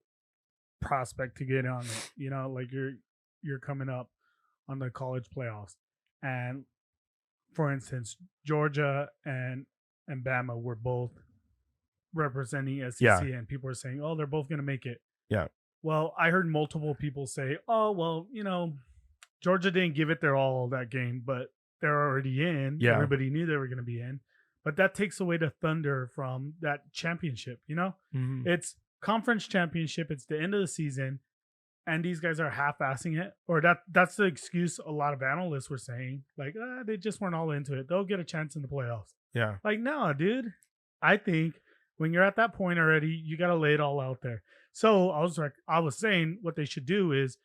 prospect to get on it, you know, like you're coming up on the college playoffs, and for instance, Georgia and Bama were both representing SEC, Yeah. and people are saying, "Oh, they're both going to make it." Yeah. Well, I heard multiple people say, "Oh, well, you know, Georgia didn't give it their all that game, but they're already in. Yeah. Everybody knew they were going to be in." But that takes away the thunder from that championship, you know? Mhm. It's conference championship, it's the end of the season, and these guys are half-assing it. Or that's the excuse a lot of analysts were saying. Like, they just weren't all into it. They'll get a chance in the playoffs. Yeah. Like, no, dude. I think when you're at that point already, you got to lay it all out there. So I was saying what they should do is,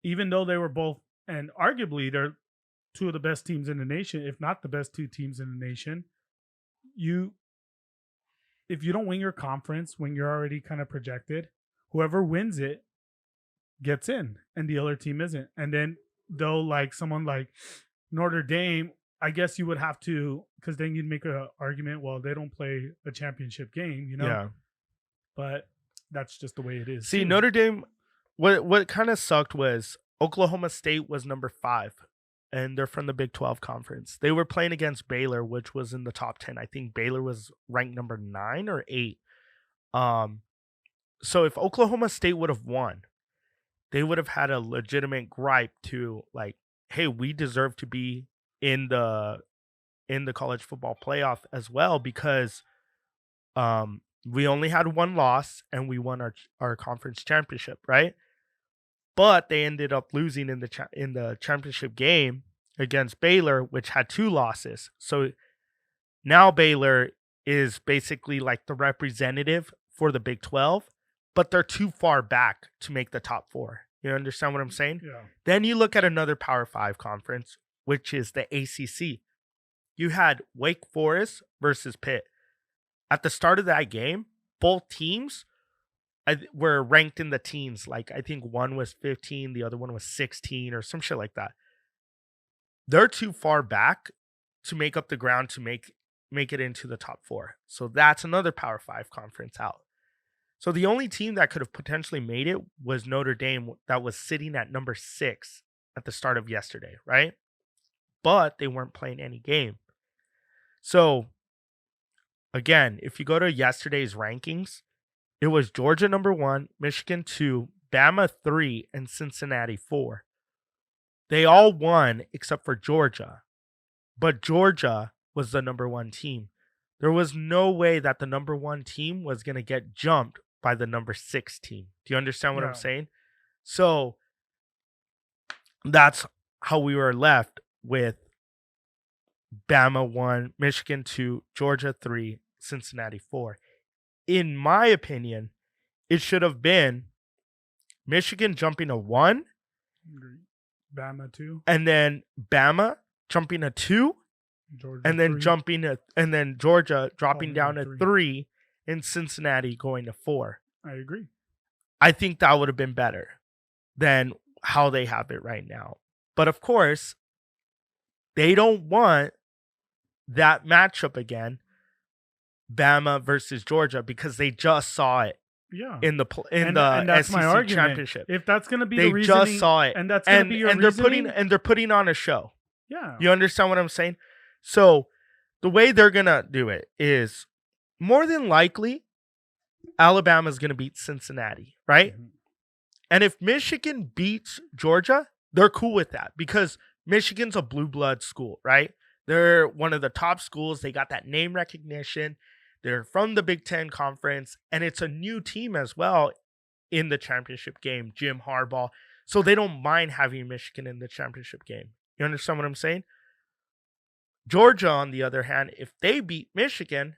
even though they were both, and arguably they're 2 of the best teams in the nation, if not the best 2 teams in the nation, if you don't win your conference when you're already kind of projected, whoever wins it gets in, and the other team isn't. And then though, like someone like Notre Dame, I guess you would have to, because then you'd make an argument, well, they don't play a championship game, you know? Yeah. But that's just the way it is. See, too. Notre Dame, what kind of sucked was Oklahoma State was number 5, and they're from the Big 12 conference. They were playing against Baylor, which was in the top 10. I think Baylor was ranked number 9 or 8. So if Oklahoma State would have won, they would have had a legitimate gripe to like, hey, we deserve to be in the college football playoff as well, because we only had 1 loss and we won our conference championship, right? But they ended up losing in the championship game against Baylor, which had 2 losses. So now Baylor is basically like the representative for the Big 12, but they're too far back to make the top 4. You understand what I'm saying? Yeah. Then you look at another Power 5 conference, which is the ACC. You had Wake Forest versus Pitt. At the start of that game, both teams were ranked in the teens. Like, I think one was 15, the other one was 16 or some shit like that. They're too far back to make up the ground to make it into the top 4. So that's another Power 5 conference out. So the only team that could have potentially made it was Notre Dame, that was sitting at number 6 at the start of yesterday, right? But they weren't playing any game. So again, if you go to yesterday's rankings, it was Georgia number 1, Michigan 2, Bama 3, and Cincinnati 4. They all won except for Georgia. But Georgia was the number 1 team. There was no way that the number 1 team was going to get jumped by the number 6 team. Do you understand what I'm saying? So that's how we were left with Bama 1, Michigan 2, Georgia 3, Cincinnati 4. In my opinion, it should have been Michigan jumping a 1, Bama 2, and then Bama jumping a 2, Georgia and then 3. and then Georgia dropping down to to 3, and Cincinnati going to 4. I agree. I think that would have been better than how they have it right now. But of course, they don't want that matchup again, Bama versus Georgia, because they just saw it in the and that's SEC my argument. championship. If that's going to be They the reasoning, just saw it, and that's going to be your reasoning, they're putting on a show. yeah. You understand what I'm saying? So the way they're gonna do it is more than likely Alabama's gonna beat Cincinnati, right? Mhm. And if Michigan beats Georgia, they're cool with that because Michigan's a blue blood school, right? They're one of the top schools. They got that name recognition. They're from the Big Ten Conference, and it's a new team as well in the championship game, Jim Harbaugh. So they don't mind having Michigan in the championship game. You understand what I'm saying? Georgia, on the other hand, if they beat Michigan,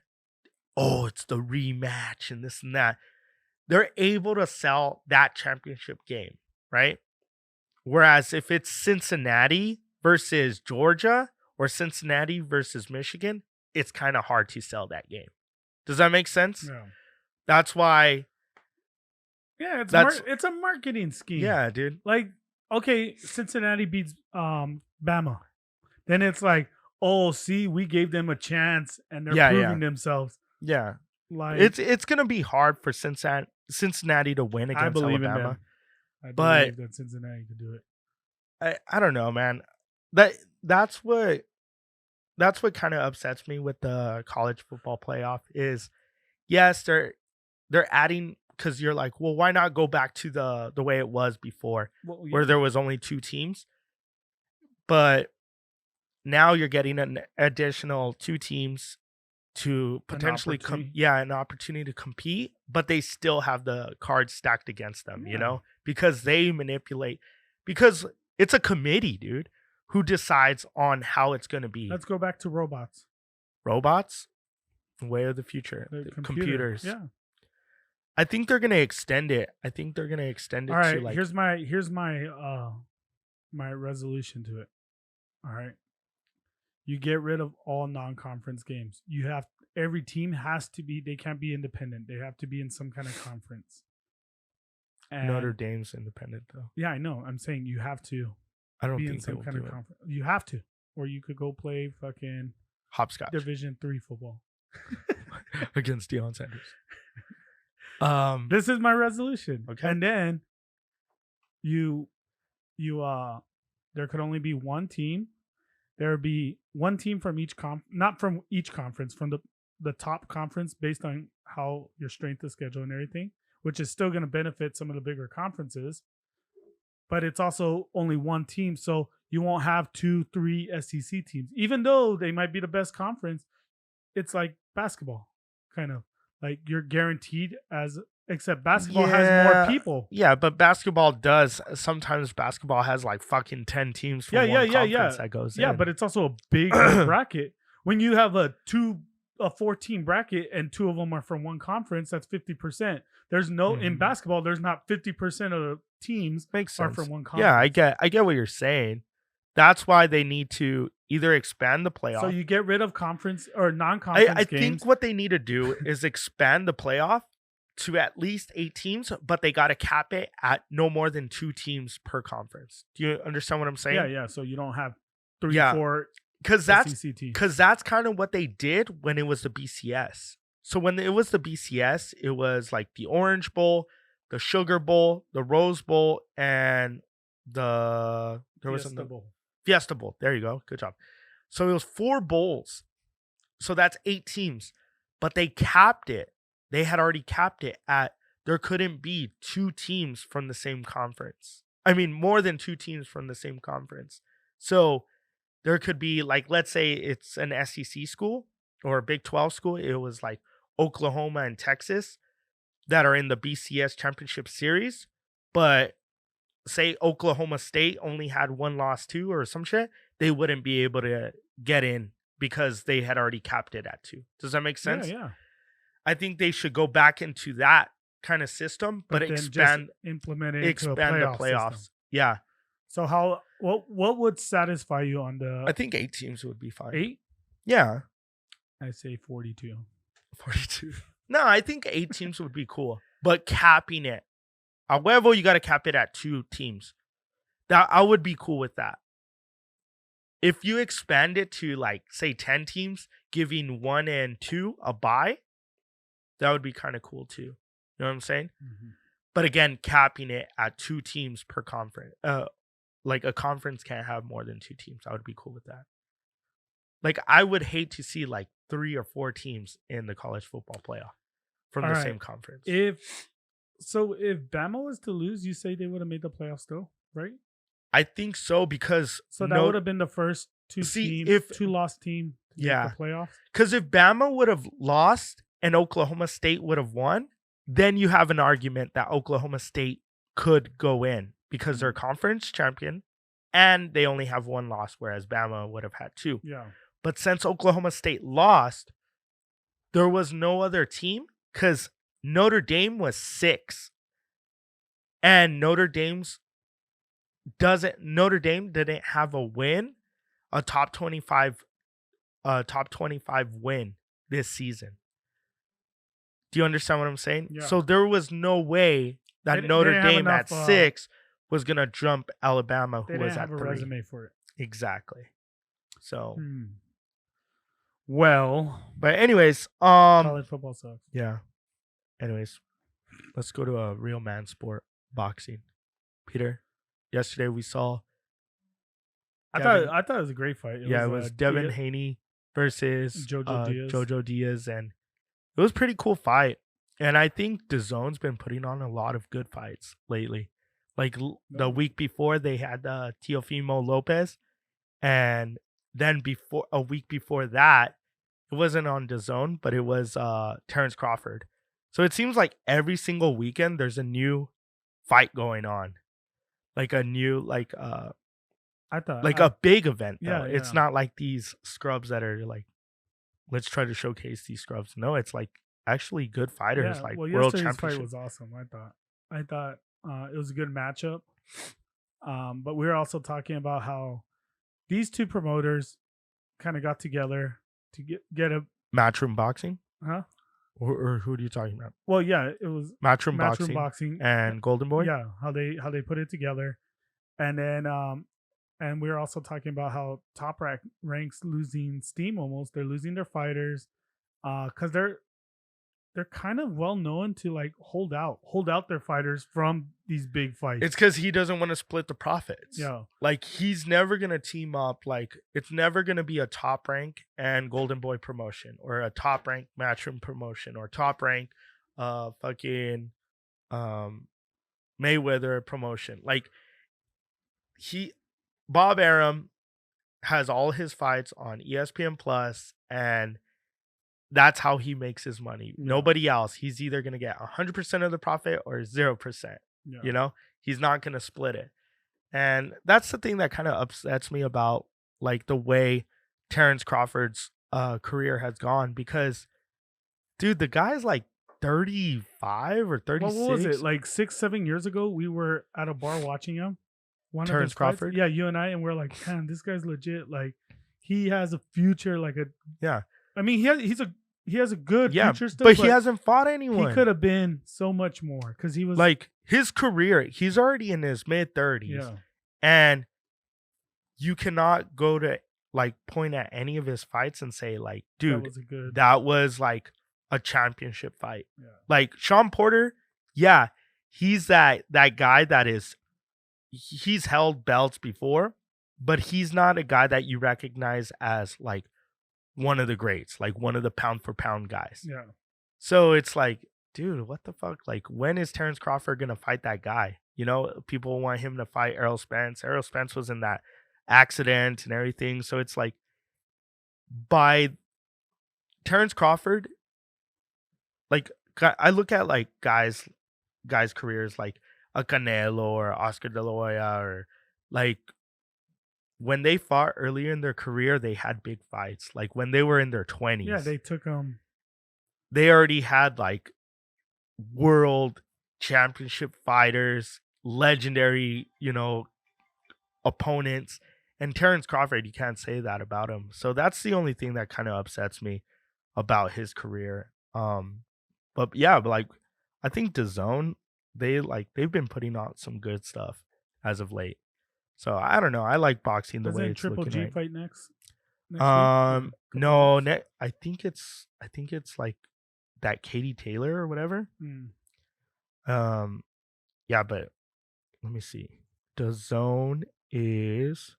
oh, it's the rematch and this and that. They're able to sell that championship game, right? Whereas if it's Cincinnati versus Georgia or Cincinnati versus Michigan, it's kind of hard to sell that game. Does that make sense? Yeah. That's why. Yeah, That's- it's a marketing scheme. Yeah, dude. Like, okay, Cincinnati beats Bama. Then it's like, oh, see, we gave them a chance and they're proving themselves. Yeah. Like, It's gonna be hard for Cincinnati to win against I believe Alabama. in them. I But- believe that Cincinnati could do it. I don't know, man. That's what kind of upsets me with the college football playoff is, yes, they're adding, because you're like, well, why not go back to the way it was before, Well, where there was only 2 teams, but now you're getting an additional 2 teams to potentially opportunity. an opportunity to compete, but they still have the cards stacked against them, you Yeah. know, because they manipulate, because it's a committee, dude, who decides on how it's going to be. Let's go back to robots. Robots, way of the future, The the computer. computers. Yeah. I think they're going to extend it. I think they're going to extend it All right. to like, Here's my my resolution to it. All right. You get rid of all non-conference games. Every team has to be. They can't be independent. They have to be in some kind of conference. And Notre Dame's independent though. yeah, I know. I'm saying you have to I don't be in think they some will kind do of it. conference. You have to, or you could go play fucking Hopscotch Division 3 football. against Deion Sanders. This is my resolution. Okay. And then you there could only be one team. There would be one team from each not from each conference, from the top conference based on how your strength of schedule and everything, which is still going to benefit some of the bigger conferences. But it's also only one team, so you won't have 2-3 SEC teams. Even though they might be the best conference, it's like basketball, kind of. Like you're guaranteed except basketball has more Yeah. people. Yeah, but basketball does. Sometimes basketball has like fucking 10 teams from one conference that goes in. Yeah, but it's also a big bracket. When you have a 14 bracket and 2 of them are from one conference, that's 50%. There's no in Mhm. basketball. There's not 50% of the teams Makes are sense. from one conference. Yeah, I get what you're saying. That's why they need to either expand the playoff. So you get rid of conference or non-conference I games. think what they need to do is expand the playoff to at least 8 teams, but they got to cap it at no more than 2 teams per conference. Do you understand what I'm saying? Yeah. So you don't have 3, Yeah. 4 Because that's SEC teams. kind of what they did when it was the BCS. So when it was the BCS, it was like the Orange Bowl, the Sugar Bowl, the Rose Bowl, and there was Fiesta Bowl. Fiesta Bowl. There you go. Good job. So it was 4 bowls. So that's 8 teams. But they capped it. They had already capped it at there couldn't be 2 teams from the same conference. I mean, more than 2 teams from the same conference. So there could be, like, let's say it's an SEC school or a Big 12 school. It was like Oklahoma and Texas that are in the BCS Championship Series. But say Oklahoma State only had 1 loss too or some shit, they wouldn't be able to get in because they had already capped it at 2. Does that make sense? Yeah. I think they should go back into that kind of system, but then expand just implement it into a the playoff playoffs. system. Yeah. So what would satisfy you on the I think 8 teams would be fine. 8? Yeah. I say 42. 42. No, I think 8 teams would be cool, but capping it. However, you got to cap it at 2 teams. That I would be cool with that. If you expand it to like say 10 teams, giving 1 and 2 a bye, that would be kind of cool too. You know what I'm saying? Mm-hmm. But again, capping it at 2 teams per conference. Like a conference can't have more than 2 teams. I would be cool with that. Like I would hate to see like 3 or 4 teams in the college football playoff from the same conference. If Bama was to lose, you say they would have made the playoffs still, right? I think so because So that would have been the first 2 lost team to Yeah. make the playoffs. Because if Bama would have lost and Oklahoma State would have won, then you have an argument that Oklahoma State could go in because they're conference champion and they only have one loss, whereas Bama would have had two. Yeah. But since Oklahoma State lost, there was no other team because Notre Dame was 6. And Notre Dame didn't have a win, a top 25 win this season. Do you understand what I'm saying? Yeah. So there was no way that They Notre didn't have Dame at enough, 6 was gonna jump Alabama, They who didn't was at have a 3. resume for it. Exactly. So, Well, but anyways, college football sucks. yeah. Anyways, let's go to a real man sport, boxing. Peter, yesterday we saw. I Devin- thought it was a great fight. It was Devin Diaz- Haney versus Jojo Jojo, Diaz. Diaz, and it was a pretty cool fight. And I think DAZN's been putting on a lot of good fights lately. Like the week before, they had Teofimo Lopez, and then a week before that, it wasn't on DAZN, but it was Terrence Crawford. So it seems like every single weekend there's a new fight going on, like a new I thought a big event though. Yeah, It's yeah. not like these scrubs that are like, let's try to showcase these scrubs. No, it's like actually good fighters, like well, world yesterday's fight championship. was awesome. I thought it was a good matchup. But we were also talking about how these two promoters kind of got together to get a Matchroom boxing, huh? or who are you talking about? Well, yeah, it was Matchroom Matchroom boxing Boxing and Golden Boy. Yeah, how they put it together, and then and we were also talking about how Top Ranks losing steam almost. They're losing their fighters, because they're kind of well known to like hold out their fighters from these big fights. It's because he doesn't want to split the profits. Yeah. Like he's never gonna team up. Like it's never gonna be a Top Rank and Golden Boy promotion, or a Top Rank Matchroom promotion, or Top Rank Mayweather promotion. Like Bob Arum has all his fights on ESPN Plus, and that's how he makes his money. Yeah. Nobody else. He's either going to get 100% of the profit or 0%. Yeah. You know, he's not going to split it. And that's the thing that kind of upsets me about like the way Terrence Crawford's career has gone, because dude, the guy's like 35 or 36. What was it? Like 6-7 years ago, we were at a bar watching him. One of Terrence his fights. Crawford? Yeah, you and I, and we're like, man, this guy's legit. Like, he has a future. Like a Yeah. I mean, he has a good Yeah, future still, but he hasn't fought anyone. He could have been so much more because he was like his career. He's already in his mid 30s, yeah. and you cannot go to like point at any of his fights and say like, dude, that was like a championship fight. Yeah. Like Sean Porter, yeah, he's that guy that is. He's held belts before, but he's not a guy that you recognize as like one of the greats, like one of the pound for pound guys. Yeah. So it's like, dude, what the fuck? Like, when is Terrence Crawford gonna fight that guy? You know, people want him to fight Errol Spence. Errol Spence was in that accident and everything. So it's like, by Terrence Crawford, like I look at like guys' careers like a Canelo or Oscar De La Hoya, or like when they fought earlier in their career, they had big fights. Like when they were in their 20s. Yeah, they took them. They already had like world championship fighters, legendary, opponents. And Terrence Crawford, you can't say that about him. So that's the only thing that kind of upsets me about his career. But like I think DAZN, they've been putting out some good stuff as of late. So I don't know. I like boxing the way it's Triple looking G right. fight next week? No, I think it's like that Katie Taylor or whatever. Yeah, but let me see. DAZN is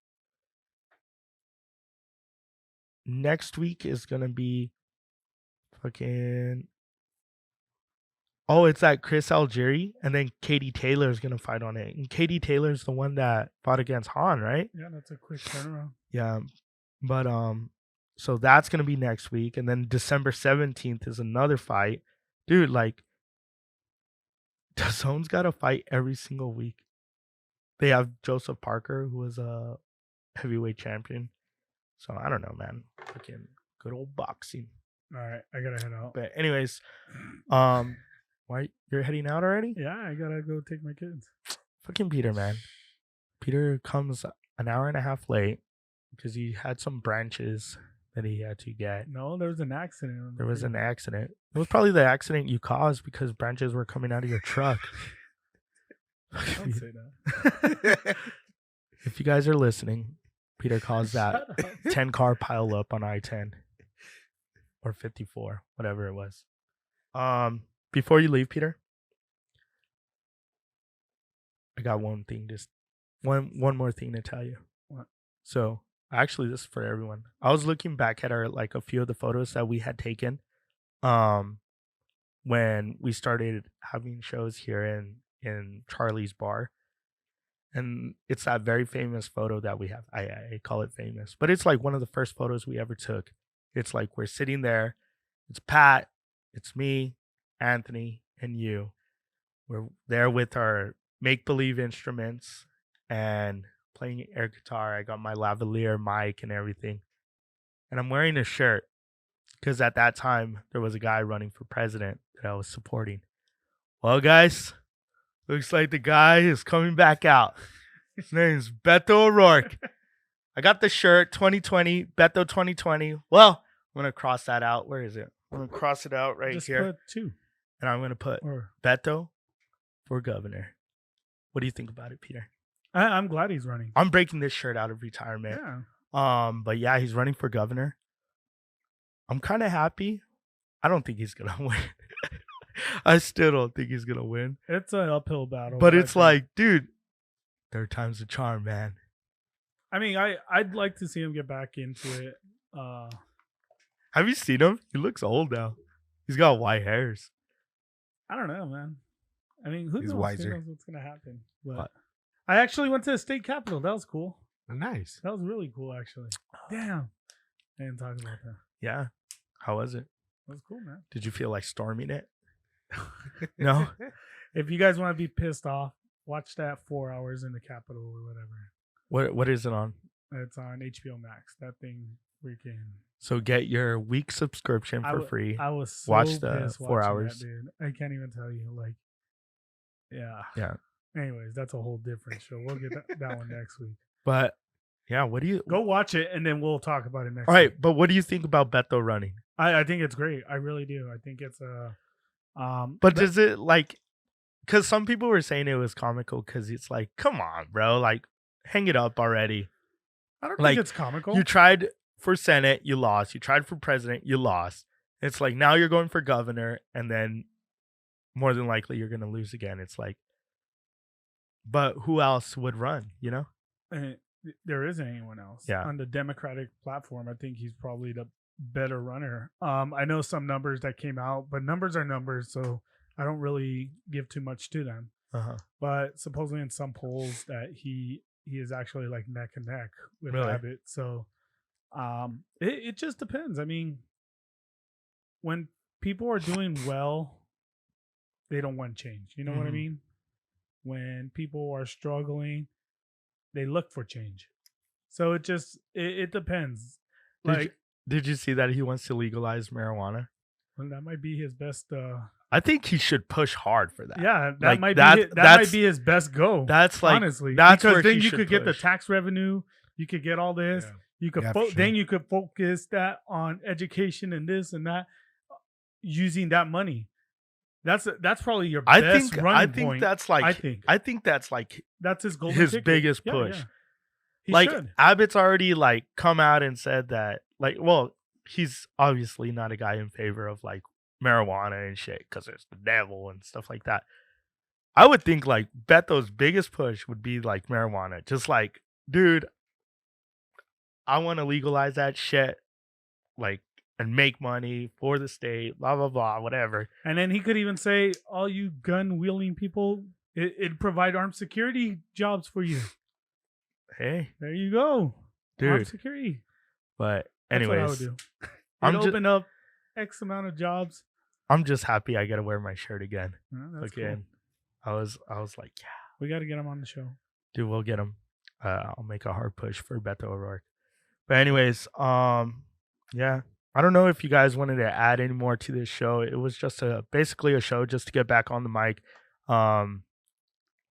next week is gonna be fucking. Oh, it's that Chris Algieri, and then Katie Taylor is gonna fight on it. And Katie Taylor's the one that fought against Han, right? Yeah, that's a quick turnaround. Yeah, but so that's gonna be next week, and then December 17th is another fight, dude. Like, DAZN's got a fight every single week. they have Joseph Parker, who was a heavyweight champion. So I don't know, man. Fucking good old boxing. All right, I gotta head out. But anyways, why you're heading out already? Yeah, I gotta go take my kids. Fucking Peter, man. Peter comes an hour and a half late because he had some branches that he had to get. No, there was an accident. There was an accident. It was probably the accident you caused because branches were coming out of your truck. Don't say that. If you guys are listening, Peter caused that Shut up. 10-car pile up on I-10 or 54, whatever it was. Before you leave, Peter, I got one thing, just one more thing to tell you. What? So actually, this is for everyone. I was looking back at our a few of the photos that we had taken, when we started having shows here in Charlie's bar, and it's that very famous photo that we have. I call it famous, but it's like one of the first photos we ever took. It's like we're sitting there. It's Pat, it's me, Anthony, and you. We're there with our make-believe instruments and playing air guitar. I got my lavalier mic and everything. And I'm wearing a shirt because at that time, there was a guy running for president that I was supporting. Well, guys, looks like the guy is coming back out. His name's Beto O'Rourke. I got the shirt, 2020, Beto 2020. Well, I'm going to cross that out. Where is it? I'm going to cross it out right Just here. put 2. And I'm going to put Or Beto for governor. What do you think about it, Peter? I'm glad he's running. I'm breaking this shirt out of retirement. Yeah. But yeah, he's running for governor. I'm kind of happy. I don't think he's gonna win. I still don't think he's gonna win. It's an uphill battle. But I it's think- like, dude, third time's the charm, man. I mean, I'd like to see him get back into it. Have you seen him? He looks old now. He's got white hairs. I don't know, man. I mean, who He's knows? wiser. Who knows what's gonna happen? But What? I actually went to the state capitol. That was cool. Oh, nice. That was really cool, actually. Damn. I didn't talk about that. Yeah. How was it? That was cool, man. Did you feel like storming it? No? If you guys want to be pissed off, watch that 4 hours in the Capitol or whatever. What is it on? It's on HBO Max. That thing freaking. So get your week subscription for free. I was so Watch the pissed 4 watching hours. that, dude. I can't even tell you. Like, yeah. Yeah. Anyways, that's a whole different show. We'll get that one next week. But yeah, what do you Go watch it, and then we'll talk about it next All right, week. but what do you think about Beto running? I think it's great. I really do. I think it's a. But does it like, because some people were saying it was comical because it's like, come on, bro, like hang it up already. I don't like, think it's comical. You tried for Senate, you lost. You tried for president, you lost. It's like now you're going for governor, and then more than likely you're going to lose again. It's like, but who else would run, you know? There isn't anyone else. Yeah. On the Democratic platform, I think he's probably the better runner. I know some numbers that came out, but numbers are numbers, so I don't really give too much to them. Uh-huh. But supposedly in some polls that he is actually like neck and neck with Really? Abbott. So it just depends. I mean, when people are doing well, they don't want change. You know what I Mhm. mean? When people are struggling, they look for change. So it just it depends. Did you see that he wants to legalize marijuana? Well, that might be his best. I think he should push hard for that. Yeah, that Like, might that- be that that's- might be his best go. That's like, honestly, that's because where then he you should could get the push. tax revenue. You could get all this. Yeah. You could Yeah, for sure. then you could focus that on education and this and that, using that money. That's probably your I best think running I think point. that's like I think that's like that's his golden his ticket. biggest Yeah, push. yeah. He like should. Abbott's already like come out and said that like, well, he's obviously not a guy in favor of like marijuana and shit because it's the devil and stuff like that. I would think like Beto's biggest push would be like marijuana. Just like, dude, I want to legalize that shit, like, and make money for the state, blah blah blah, whatever. And then he could even say, all you gun wielding people, it'd provide armed security jobs for you. Hey, There you go. Armed dude. security. But That's what I would anyways, do. I'm It'd ju- open up X amount of jobs. I'm just happy I get to wear my shirt again. That's cool. Again, I was like, yeah. We got to get him on the show. Dude, we'll get him. I'll make a hard push for Beto O'Rourke. But anyways, yeah. I don't know if you guys wanted to add any more to this show. It was just basically a show just to get back on the mic,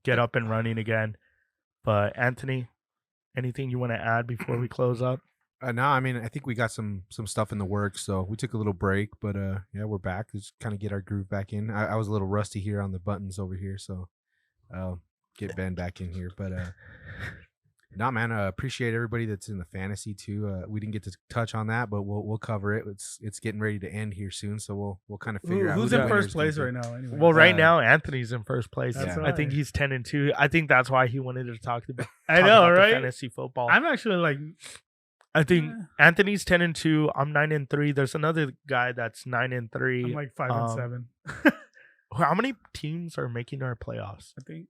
get up and running again. But Anthony, anything you want to add before we close up? No, I mean, I think we got some stuff in the works, so we took a little break, but yeah, we're back. Just kind of get our groove back in. I was a little rusty here on the buttons over here, so I'll get Ben back in here. But no, man, appreciate everybody that's in the fantasy too. We didn't get to touch on that, but we'll cover it. It's getting ready to end here soon, so we'll kind of figure out who's who in the first winner's place gonna right be. now. Anyway, Well, right now Anthony's in first place. That's I think right. he's 10-2. I think that's why he wanted to talk about. I know, about the right? fantasy football. I'm actually like, I think Eh. Anthony's 10-2. I'm 9-3. There's another guy that's 9-3. I'm like 5 and 7. How many teams are making our playoffs? I think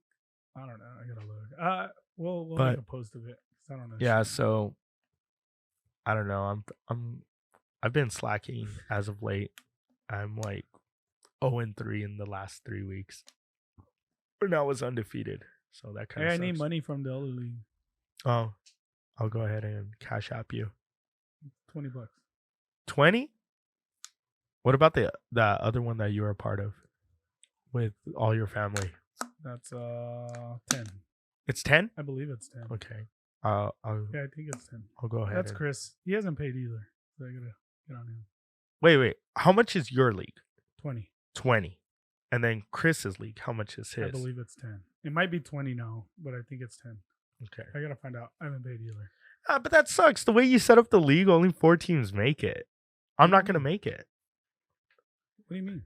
I don't know. I gotta look. We'll But- make a post of it. 'Cause I don't know. Yeah, shit. so I don't know. I've been slacking as of late. I'm like 0-3 in the last 3 weeks. But I was undefeated. So that kind Hey, of I need money from the other league. Oh, I'll go ahead and cash app you. $20. 20? What about the other one that you were a part of with all your family? That's 10. It's 10? I believe it's 10. Okay. I'll Yeah, I think it's 10. go ahead. That's and- Chris. He hasn't paid either. So I gotta get on him. Wait. How much is your league? 20. 20. And then Chris's league, how much is his? I believe it's 10. It might be 20 now, but I think it's 10. Okay. I gotta find out. I haven't paid either. But that sucks. The way you set up the league, only 4 teams make it. I'm not gonna make it. What do you mean?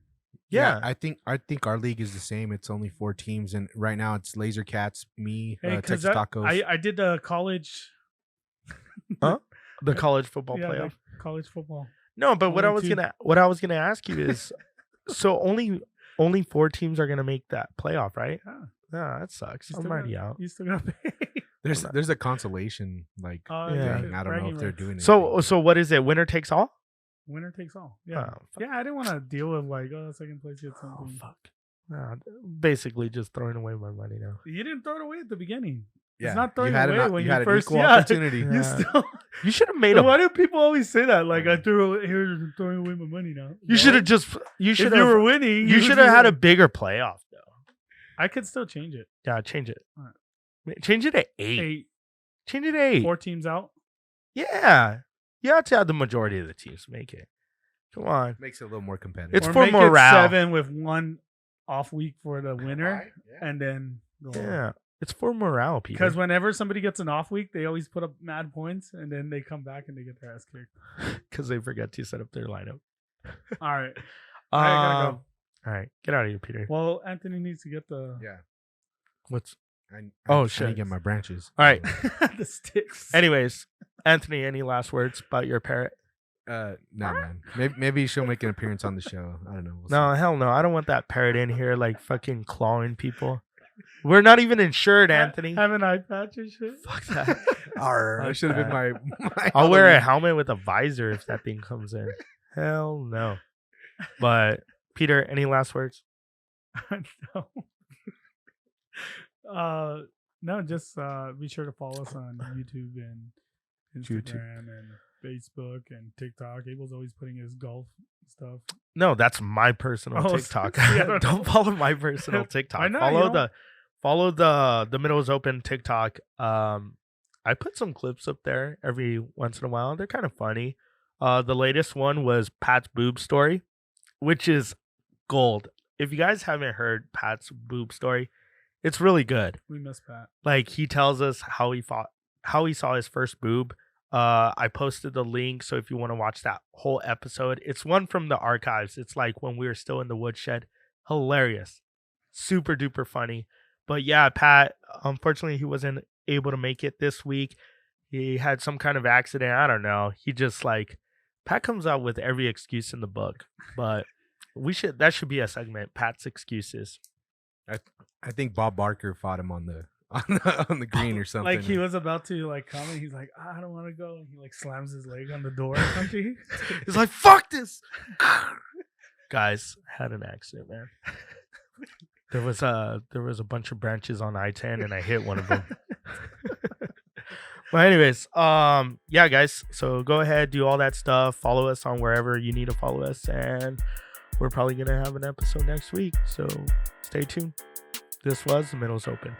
Yeah. I think our league is the same. It's only 4 teams, and right now it's Laser Cats, me, Hey, Texas because Tacos. I did the college. The college football Yeah, playoff. the college football. No, but what I only was 2. gonna ask you is, so only 4 teams are gonna make that playoff, right? Yeah. Ah, that sucks. You I'm still already gotta- out. You still gotta pay. There's a consolation like Oh, Yeah. thing. I don't know if they're doing it. So what is it? Winner takes all? Winner takes all. Yeah. Oh, fuck. Yeah, I didn't want to deal with like, second place gets Oh, something. fuck. Nah, basically just throwing away my money now. You didn't throw it away at the beginning. Yeah, It's not throwing you had away when you had first an equal yeah, opportunity. Yeah. You still. You should have made a. Why do people always say that? Like I threw away, here throwing away my money now. You should have just. You If should you were have. winning, You should have had a bigger playoff though. I could still change it. Yeah, change it. Alright. Change it to 8. 8, Change it to 8. 4 teams out. Yeah, you have to have the majority of the teams make it. Come on. Makes it a little more competitive. It's Or for make morale. It 7 with 1 off week for the winner, and then go on. Yeah, it's for morale, Peter. Because whenever somebody gets an off week, they always put up mad points, and then they come back and they get their ass kicked. Because they forget to set up their lineup. All right. I gotta go. All right, get out of here, Peter. Well, Anthony needs to get the Yeah. What's I Oh, need shit. to get my branches. all right? the sticks. Anyways, Anthony, any last words about your parrot? No, man. Maybe she'll make an appearance on the show. I don't know. We'll No, hell no. I don't want that parrot in here like fucking clawing people. We're not even insured, Anthony. Have an eye patch and shit. Fuck that. see. That should have been my I'll wear a Halloween. helmet with a visor if that thing comes in. Hell no. But Peter, any last words? No. No, just be sure to follow us on YouTube and Instagram and Facebook and TikTok. Abel's always putting his golf stuff. No, that's my personal Oh, TikTok. see, I don't Don't know. follow my personal TikTok. Why not? Follow You don't- the Middle is Open TikTok. I put some clips up there every once in a while. They're kind of funny. The latest one was Pat's boob story, which is gold. If you guys haven't heard Pat's boob story, it's really good. We miss Pat. Like he tells us how he saw his first boob. I posted the link, so if you want to watch that whole episode, it's one from the archives. It's like when we were still in the woodshed. Hilarious, super duper funny. But yeah, Pat, unfortunately, he wasn't able to make it this week. He had some kind of accident. I don't know. He just like Pat comes out with every excuse in the book, but that should be a segment. Pat's excuses. I think Bob Barker fought him on the on the green or something. Like he was about to like comment. He's like, I don't want to go. And he like slams his leg on the door or something. He's like, fuck this. Guys, had an accident, man. There was a bunch of branches on I-10 and I hit one of them. Well, anyways, yeah, guys. So go ahead, do all that stuff. Follow us on wherever you need to follow us, and we're probably gonna have an episode next week. So stay tuned. This was The Middle's Open.